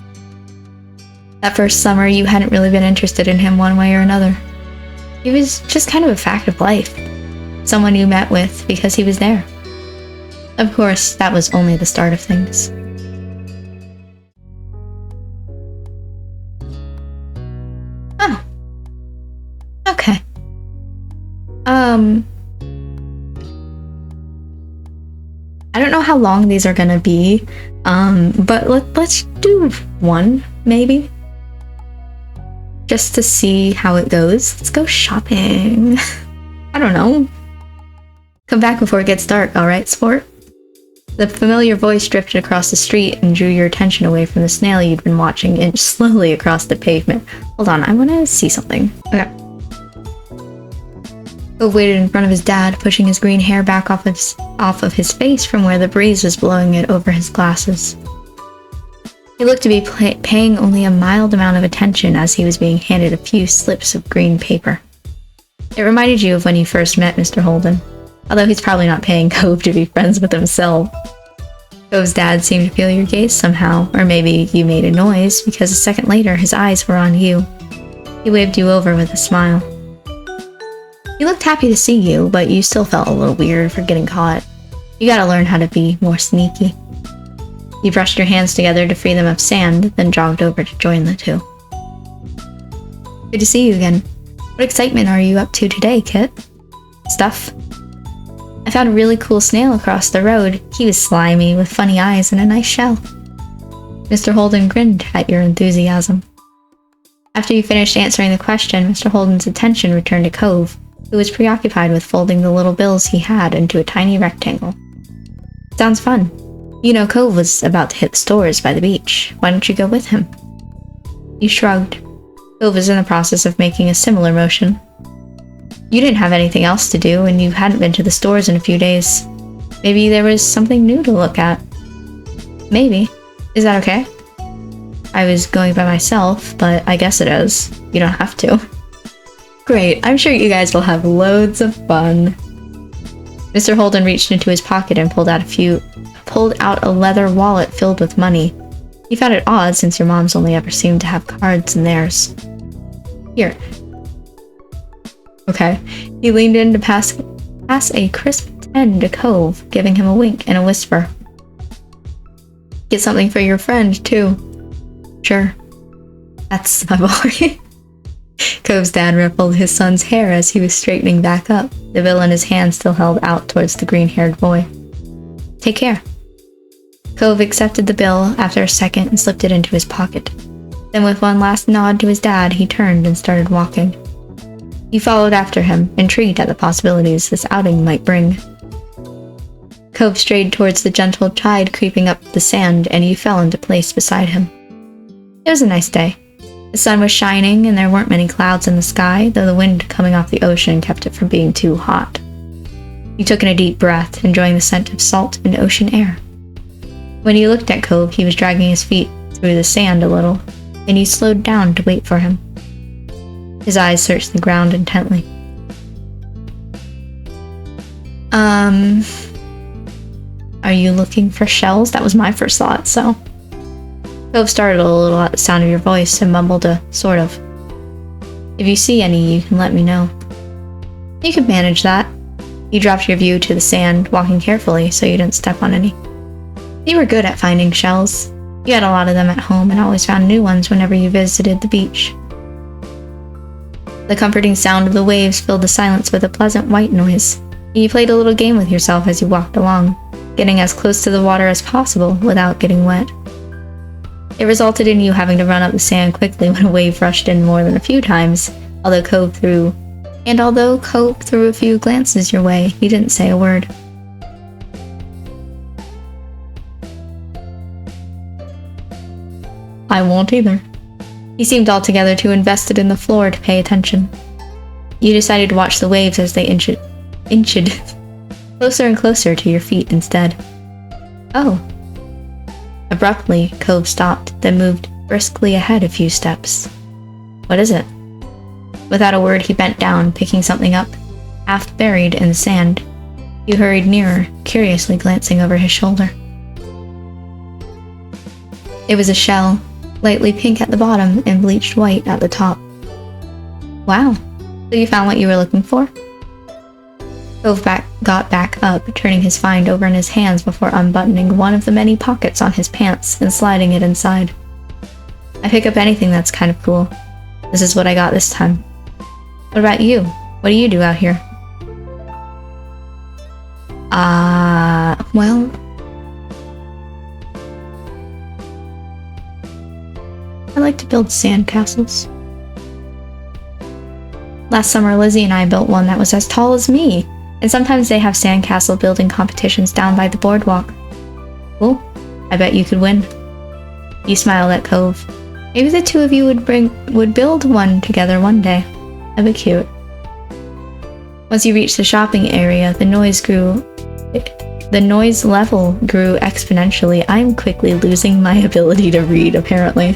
That first summer, you hadn't really been interested in him one way or another. He was just kind of a fact of life. Someone you met with because he was there. Of course, that was only the start of things. Oh. Okay. I don't know how long these are gonna be, but let's do one, maybe. Just to see how it goes. Let's go shopping. I don't know. Come back before it gets dark, alright, sport? The familiar voice drifted across the street and drew your attention away from the snail you'd been watching inch slowly across the pavement. Hold on, I want to see something. Okay. Cove waited in front of his dad, pushing his green hair back off of his face from where the breeze was blowing it over his glasses. He looked to be paying only a mild amount of attention as he was being handed a few slips of green paper. It reminded you of when you first met Mr. Holden, although he's probably not paying Cove to be friends with himself. Cove's dad seemed to feel your gaze somehow, or maybe you made a noise because a second later his eyes were on you. He waved you over with a smile. He looked happy to see you, but you still felt a little weird for getting caught. You gotta learn how to be more sneaky. You brushed your hands together to free them of sand, then jogged over to join the two. Good to see you again. What excitement are you up to today, Kit? Stuff? I found a really cool snail across the road. He was slimy, with funny eyes and a nice shell. Mr. Holden grinned at your enthusiasm. After you finished answering the question, Mr. Holden's attention returned to Cove, who was preoccupied with folding the little bills he had into a tiny rectangle. Sounds fun. You know Cove was about to hit the stores by the beach. Why don't you go with him? You shrugged. Cove was in the process of making a similar motion. You didn't have anything else to do, and you hadn't been to the stores in a few days. Maybe there was something new to look at. Maybe. Is that okay? I was going by myself, but I guess it is. You don't have to. Great, I'm sure you guys will have loads of fun. Mr. Holden reached into his pocket and pulled out a leather wallet filled with money. He found it odd since your moms only ever seemed to have cards in theirs. Here. Okay. He leaned in to pass a crisp 10 to Cove, giving him a wink and a whisper. Get something for your friend, too. Sure. That's my boy. Cove's dad ruffled his son's hair as he was straightening back up, the bill in his hand still held out towards the green-haired boy. Take care. Cove accepted the bill after a second and slipped it into his pocket. Then with one last nod to his dad, he turned and started walking. You followed after him, intrigued at the possibilities this outing might bring. Cove strayed towards the gentle tide creeping up the sand, and you fell into place beside him. It was a nice day. The sun was shining, and there weren't many clouds in the sky, though the wind coming off the ocean kept it from being too hot. You took in a deep breath, enjoying the scent of salt and ocean air. When you looked at Cove, he was dragging his feet through the sand a little, and you slowed down to wait for him. His eyes searched the ground intently. Are you looking for shells? That was my first thought, so. Cove startled a little at the sound of your voice and mumbled a sort of. If you see any, you can let me know. You could manage that. You dropped your view to the sand, walking carefully so you didn't step on any. You were good at finding shells. You had a lot of them at home and always found new ones whenever you visited the beach. The comforting sound of the waves filled the silence with a pleasant white noise. You played a little game with yourself as you walked along, getting as close to the water as possible without getting wet. It resulted in you having to run up the sand quickly when a wave rushed in more than a few times, although Cove threw a few glances your way, he didn't say a word. I won't either. He seemed altogether too invested in the floor to pay attention. You decided to watch the waves as they inched closer and closer to your feet instead. Oh. Abruptly, Cove stopped, then moved briskly ahead a few steps. What is it? Without a word, he bent down, picking something up, half buried in the sand. You hurried nearer, curiously glancing over his shoulder. It was a shell, lightly pink at the bottom and bleached white at the top. Wow, so you found what you were looking for? Cove got back up, turning his find over in his hands before unbuttoning one of the many pockets on his pants and sliding it inside. I pick up anything that's kind of cool. This is what I got this time. What about you? What do you do out here? Well... I like to build sandcastles. Last summer, Lizzie and I built one that was as tall as me, and sometimes they have sandcastle building competitions down by the boardwalk. Cool. I bet you could win. You smiled at Cove. Maybe the two of you would build one together one day. That'd be cute. Once you reached the shopping area, the noise level grew exponentially. I'm quickly losing my ability to read, apparently.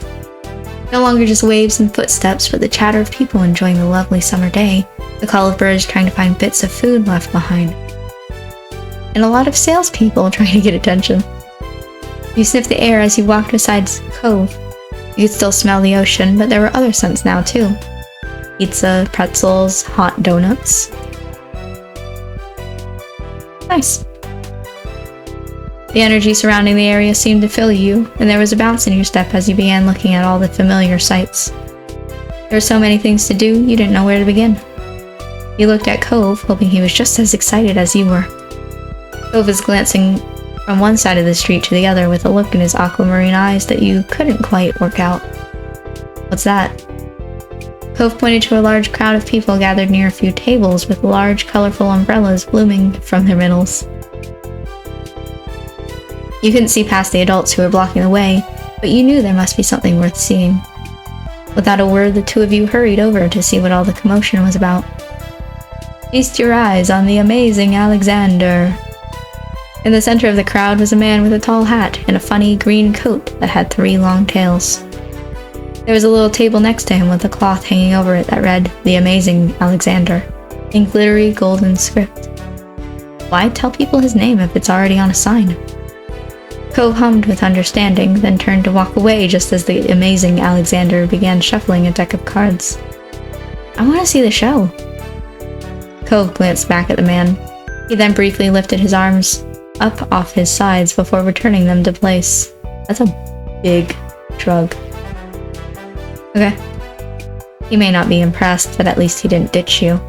No longer just waves and footsteps, but the chatter of people enjoying the lovely summer day, the call of birds trying to find bits of food left behind, and a lot of salespeople trying to get attention. You sniffed the air as you walked beside Cove. You could still smell the ocean, but there were other scents now too. Pizza, pretzels, hot donuts. Nice. The energy surrounding the area seemed to fill you, and there was a bounce in your step as you began looking at all the familiar sights. There were so many things to do, you didn't know where to begin. You looked at Cove, hoping he was just as excited as you were. Cove was glancing from one side of the street to the other with a look in his aquamarine eyes that you couldn't quite work out. What's that? Cove pointed to a large crowd of people gathered near a few tables with large, colorful umbrellas blooming from their middles. You couldn't see past the adults who were blocking the way, but you knew there must be something worth seeing. Without a word, the two of you hurried over to see what all the commotion was about. Feast your eyes on the amazing Alexander. In the center of the crowd was a man with a tall hat and a funny green coat that had 3 long tails. There was a little table next to him with a cloth hanging over it that read, "The Amazing Alexander," in glittery golden script. Why tell people his name if it's already on a sign? Cove hummed with understanding, then turned to walk away just as the amazing Alexander began shuffling a deck of cards. I want to see the show. Cove glanced back at the man. He then briefly lifted his arms up off his sides before returning them to place. That's a big shrug. Okay. He may not be impressed, but at least he didn't ditch you.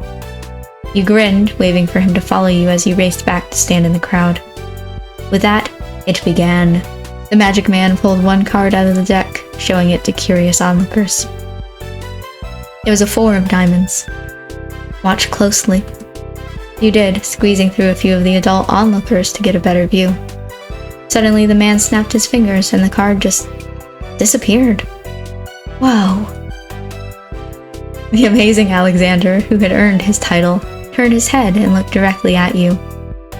You grinned, waving for him to follow you as you raced back to stand in the crowd. With that, it began. The magic man pulled one card out of the deck, showing it to curious onlookers. It was a 4 of diamonds. Watch closely. You did, squeezing through a few of the adult onlookers to get a better view. Suddenly, the man snapped his fingers and the card just disappeared. Whoa. The amazing Alexander, who had earned his title, turned his head and looked directly at you.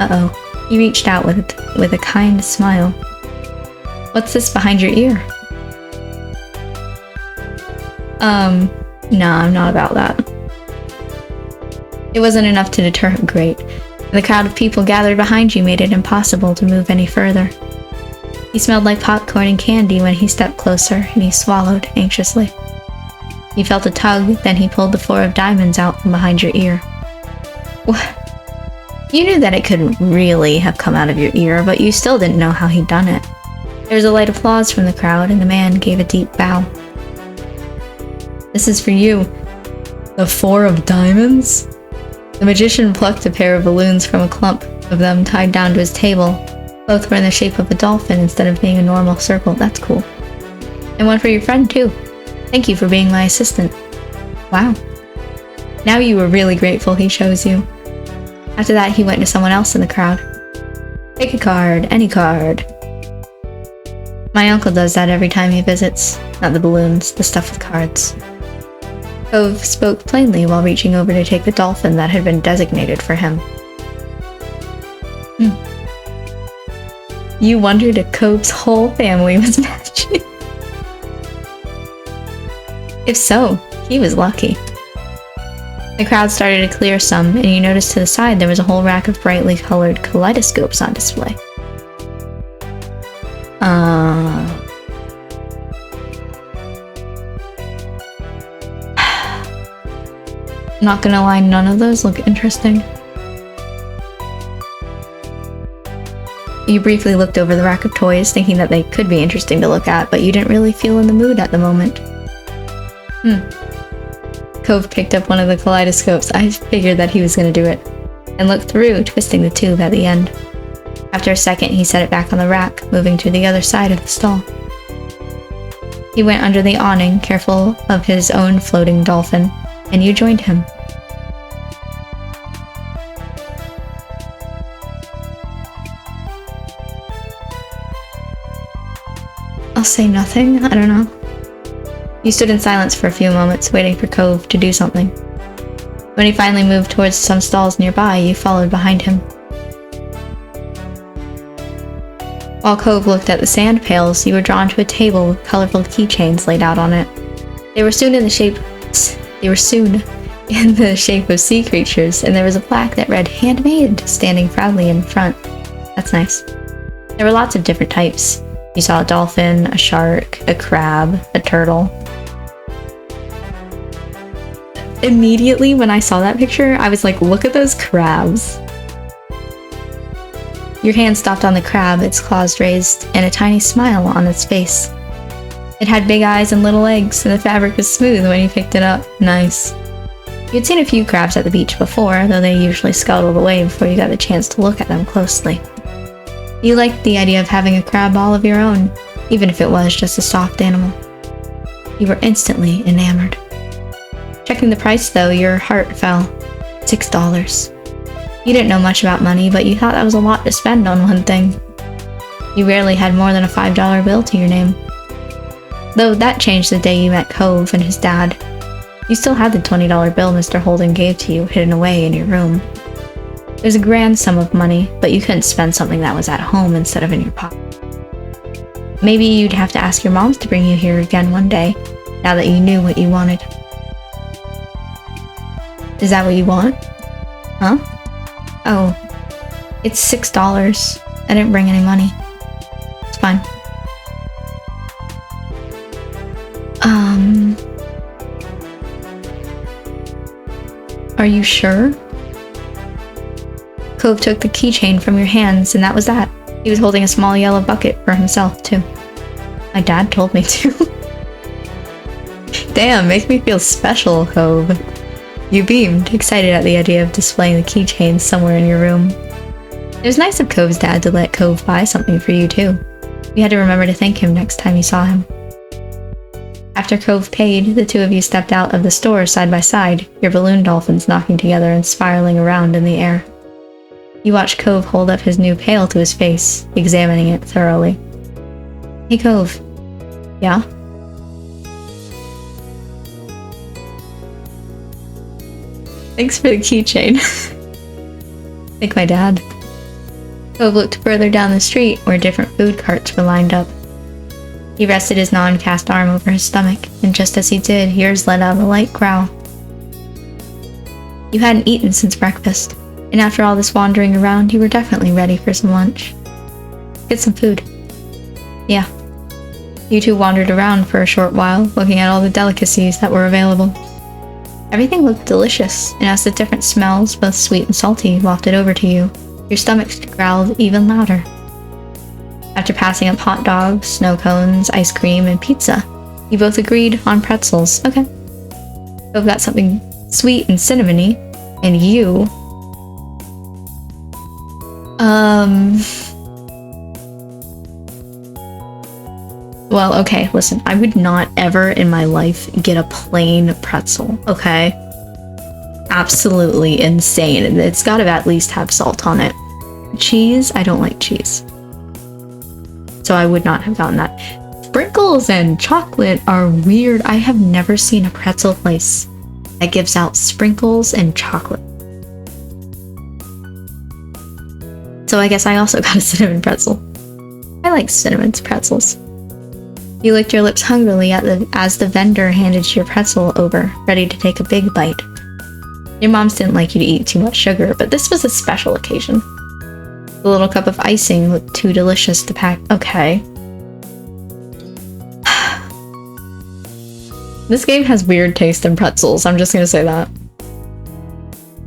Uh-oh. He reached out with a kind smile. What's this behind your ear? No, I'm not about that. It wasn't enough to deter him, great. The crowd of people gathered behind you made it impossible to move any further. He smelled like popcorn and candy when he stepped closer, and he swallowed anxiously. You felt a tug, then he pulled the 4 of diamonds out from behind your ear. What? You knew that it couldn't really have come out of your ear, but you still didn't know how he'd done it. There was a light applause from the crowd, and the man gave a deep bow. This is for you. The 4 of diamonds? The magician plucked a pair of balloons from a clump of them tied down to his table. Both were in the shape of a dolphin instead of being a normal circle. That's cool. And one for your friend, too. Thank you for being my assistant. Wow. Now you were really grateful he chose you. After that, he went to someone else in the crowd. Pick a card, any card. My uncle does that every time he visits. Not the balloons, the stuff with cards. Cove spoke plainly while reaching over to take the dolphin that had been designated for him. You wondered if Cove's whole family was matching? If so, he was lucky. The crowd started to clear some, and you noticed to the side there was a whole rack of brightly colored kaleidoscopes on display. Not gonna lie, none of those look interesting. You briefly looked over the rack of toys, thinking that they could be interesting to look at, but you didn't really feel in the mood at the moment. Cove picked up one of the kaleidoscopes. I figured that he was gonna do it, and looked through, twisting the tube at the end. After a second, he set it back on the rack, moving to the other side of the stall. He went under the awning, careful of his own floating dolphin, and you joined him. I'll say nothing, I don't know. You stood in silence for a few moments, waiting for Cove to do something. When he finally moved towards some stalls nearby, you followed behind him. While Cove looked at the sand pails, you were drawn to a table with colorful keychains laid out on it. They were soon in the shape of sea creatures, and there was a plaque that read "Handmade" standing proudly in front. That's nice. There were lots of different types. You saw a dolphin, a shark, a crab, a turtle. Immediately when I saw that picture, I was like, look at those crabs. Your hand stopped on the crab, its claws raised, and a tiny smile on its face. It had big eyes and little legs, and the fabric was smooth when you picked it up. Nice. You'd seen a few crabs at the beach before, though they usually scuttled away before you got the chance to look at them closely. You liked the idea of having a crab all of your own, even if it was just a soft animal. You were instantly enamored. Checking the price though, your heart fell. $6. You didn't know much about money, but you thought that was a lot to spend on one thing. You rarely had more than a $5 bill to your name. Though that changed the day you met Cove and his dad. You still had the $20 bill Mr. Holden gave to you hidden away in your room. It was a grand sum of money, but you couldn't spend something that was at home instead of in your pocket. Maybe you'd have to ask your moms to bring you here again one day, now that you knew what you wanted. Is that what you want? Huh? Oh, it's $6. I didn't bring any money. It's fine. Are you sure? Cove took the keychain from your hands, and that was that. He was holding a small yellow bucket for himself, too. My dad told me to. Damn, makes me feel special, Cove. You beamed, excited at the idea of displaying the keychain somewhere in your room. It was nice of Cove's dad to let Cove buy something for you, too. You had to remember to thank him next time you saw him. After Cove paid, the two of you stepped out of the store side by side, your balloon dolphins knocking together and spiraling around in the air. You watched Cove hold up his new pail to his face, examining it thoroughly. Hey, Cove. Yeah? Thanks for the keychain. Thank my dad. Cove looked further down the street where different food carts were lined up. He rested his non-cast arm over his stomach, and just as he did, yours let out a light growl. You hadn't eaten since breakfast, and after all this wandering around, you were definitely ready for some lunch. Get some food. Yeah. You two wandered around for a short while, looking at all the delicacies that were available. Everything looked delicious, and as the different smells, both sweet and salty, wafted over to you, your stomach growled even louder. After passing up hot dogs, snow cones, ice cream, and pizza, you both agreed on pretzels. Okay. Cove got something sweet and cinnamony, and you... Well, okay, listen, I would not ever in my life get a plain pretzel, okay? Absolutely insane. It's gotta at least have salt on it. Cheese? I don't like cheese. so I would not have gotten that. Sprinkles and chocolate are weird. I have never seen a pretzel place that gives out sprinkles and chocolate. So I guess I also got a cinnamon pretzel. I like cinnamon pretzels. You licked your lips hungrily as the vendor handed your pretzel over, ready to take a big bite. Your moms didn't like you to eat too much sugar, but this was a special occasion. The little cup of icing looked too delicious to pack. Okay. This game has weird taste in pretzels, I'm just gonna say that.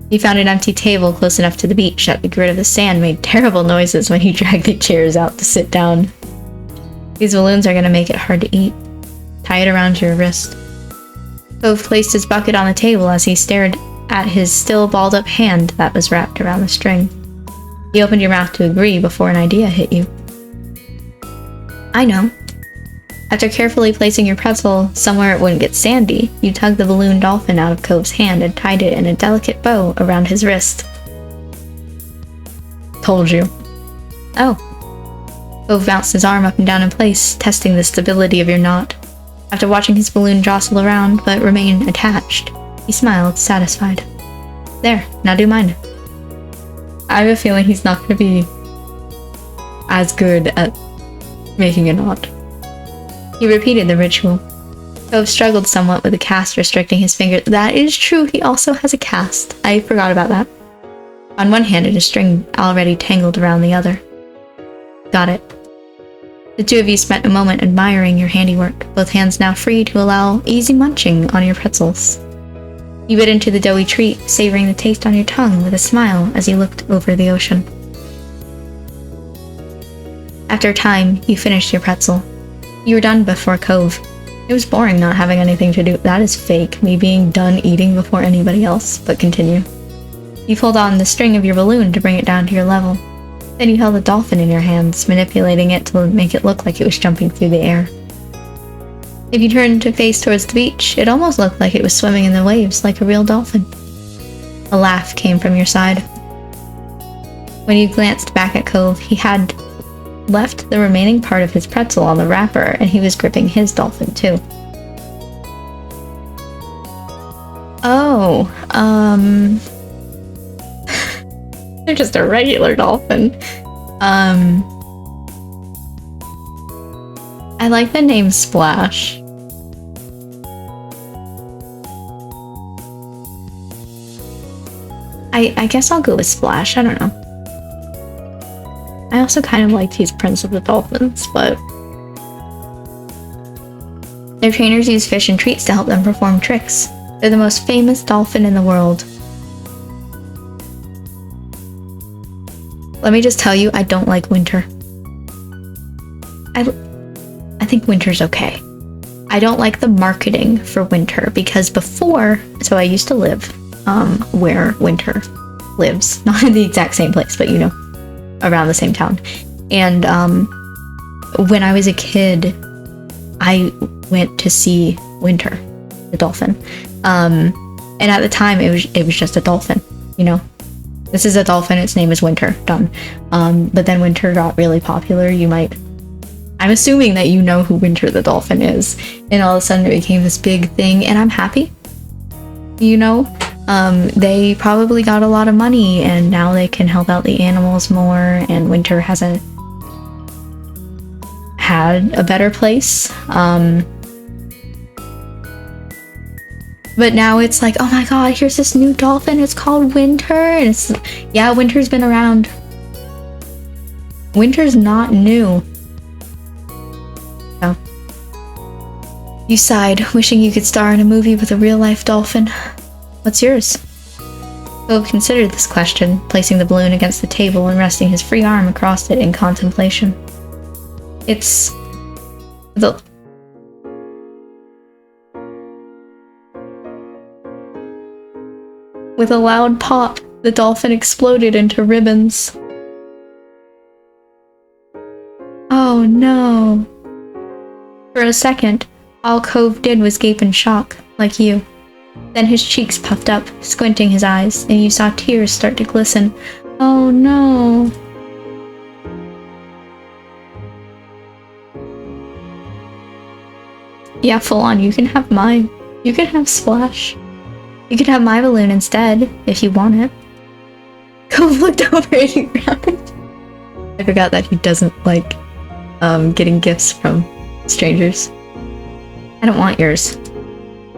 You found an empty table close enough to the beach that the grit of the sand made terrible noises when you dragged the chairs out to sit down. These balloons are gonna make it hard to eat. Tie it around your wrist. Cove placed his bucket on the table as he stared at his still balled up hand that was wrapped around the string. You opened your mouth to agree before an idea hit you. I know. After carefully placing your pretzel somewhere it wouldn't get sandy, you tugged the balloon dolphin out of Cove's hand and tied it in a delicate bow around his wrist. Told you. Oh. Cove bounced his arm up and down in place, testing the stability of your knot. After watching his balloon jostle around but remain attached, he smiled, satisfied. There, now do mine. I have a feeling he's not going to be as good at making a knot. He repeated the ritual. Cove struggled somewhat with the cast restricting his finger. That is true, he also has a cast. I forgot about that. On one hand, and a string already tangled around the other. Got it. The two of you spent a moment admiring your handiwork, both hands now free to allow easy munching on your pretzels. You bit into the doughy treat, savoring the taste on your tongue with a smile as you looked over the ocean. After a time, you finished your pretzel. You were done before Cove. It was boring not having anything to do. That is fake, me being done eating before anybody else, but continue. You pulled on the string of your balloon to bring it down to your level. Then you held a dolphin in your hands, manipulating it to make it look like it was jumping through the air. If you turned to face towards the beach, it almost looked like it was swimming in the waves like a real dolphin. A laugh came from your side. When you glanced back at Cove, he had left the remaining part of his pretzel on the wrapper, and he was gripping his dolphin too. Oh, they're just a regular dolphin. I like the name Splash. I guess I'll go with Splash, I don't know. I also kind of liked his Prince of the Dolphins, but their trainers use fish and treats to help them perform tricks. They're the most famous dolphin in the world. Let me just tell you, I don't like winter. I think winter's okay. I don't like the marketing for winter because before, so I used to live where winter lives. Not in the exact same place, but you know, around the same town. And when I was a kid, I went to see Winter, the dolphin. And at the time, it was just a dolphin, you know. This is a dolphin, its name is Winter, done. But then Winter got really popular, I'm assuming that you know who Winter the dolphin is. And all of a sudden it became this big thing, and I'm happy. You know, they probably got a lot of money, and now they can help out the animals more, and Winter hasn't had a better place. But now it's like, oh my god, here's this new dolphin, it's called Winter, and it's, yeah, Winter's been around. Winter's not new. So. You sighed, wishing you could star in a movie with a real-life dolphin. What's yours? Cove considered this question, placing the balloon against the table and resting his free arm across it in contemplation. It's... the... With a loud pop, the dolphin exploded into ribbons. Oh no. For a second, all Cove did was gape in shock, like you. Then his cheeks puffed up, squinting his eyes, and you saw tears start to glisten. Oh no. Yeah, full on, you can have mine. You can have Splash. You could have my balloon instead, if you want it. Cove looked over at you. I forgot that he doesn't like getting gifts from strangers. I don't want yours.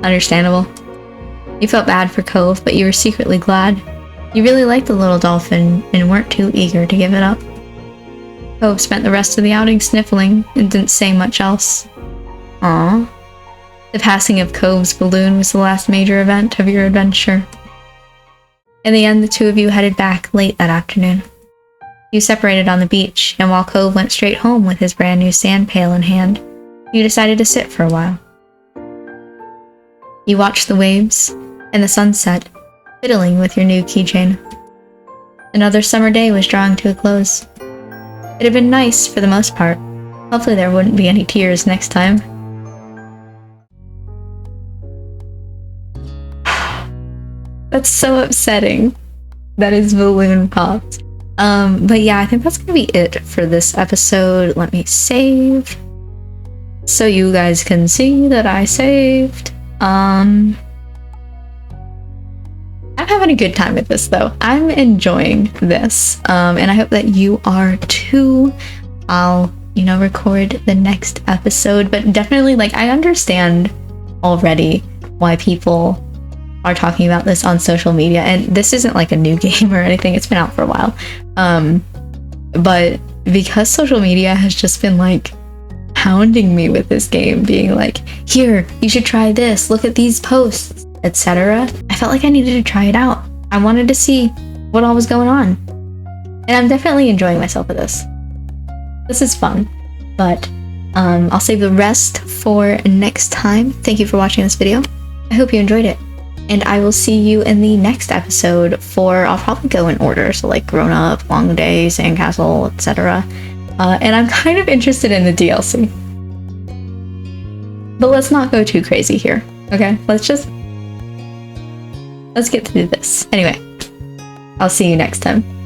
Understandable. You felt bad for Cove, but you were secretly glad. You really liked the little dolphin and weren't too eager to give it up. Cove spent the rest of the outing sniffling and didn't say much else. Aww. The passing of Cove's balloon was the last major event of your adventure. In the end, the two of you headed back late that afternoon. You separated on the beach, and while Cove went straight home with his brand new sand pail in hand, you decided to sit for a while. You watched the waves and the sunset, fiddling with your new keychain. Another summer day was drawing to a close. It had been nice for the most part. Hopefully there wouldn't be any tears next time. That's so upsetting. That is balloon popped. But yeah, I think that's gonna be it for this episode. Let me save so you guys can see that I saved. I'm having a good time with this though. I'm enjoying this. And I hope that you are too. I'll, record the next episode, but definitely I understand already why people are talking about this on social media, and this isn't a new game or anything. It's been out for a while. But because social media has just been hounding me with this game, being here, you should try this, look at these posts, etc. I felt like I needed to try it out. I wanted to see what all was going on. And I'm definitely enjoying myself with this. This is fun, but I'll save the rest for next time. Thank you for watching this video. I hope you enjoyed it. And I will see you in the next episode I'll probably go in order. So Grown Up, Long Day, Sandcastle, etc. And I'm kind of interested in the DLC. But let's not go too crazy here, okay? Let's get through this. Anyway, I'll see you next time.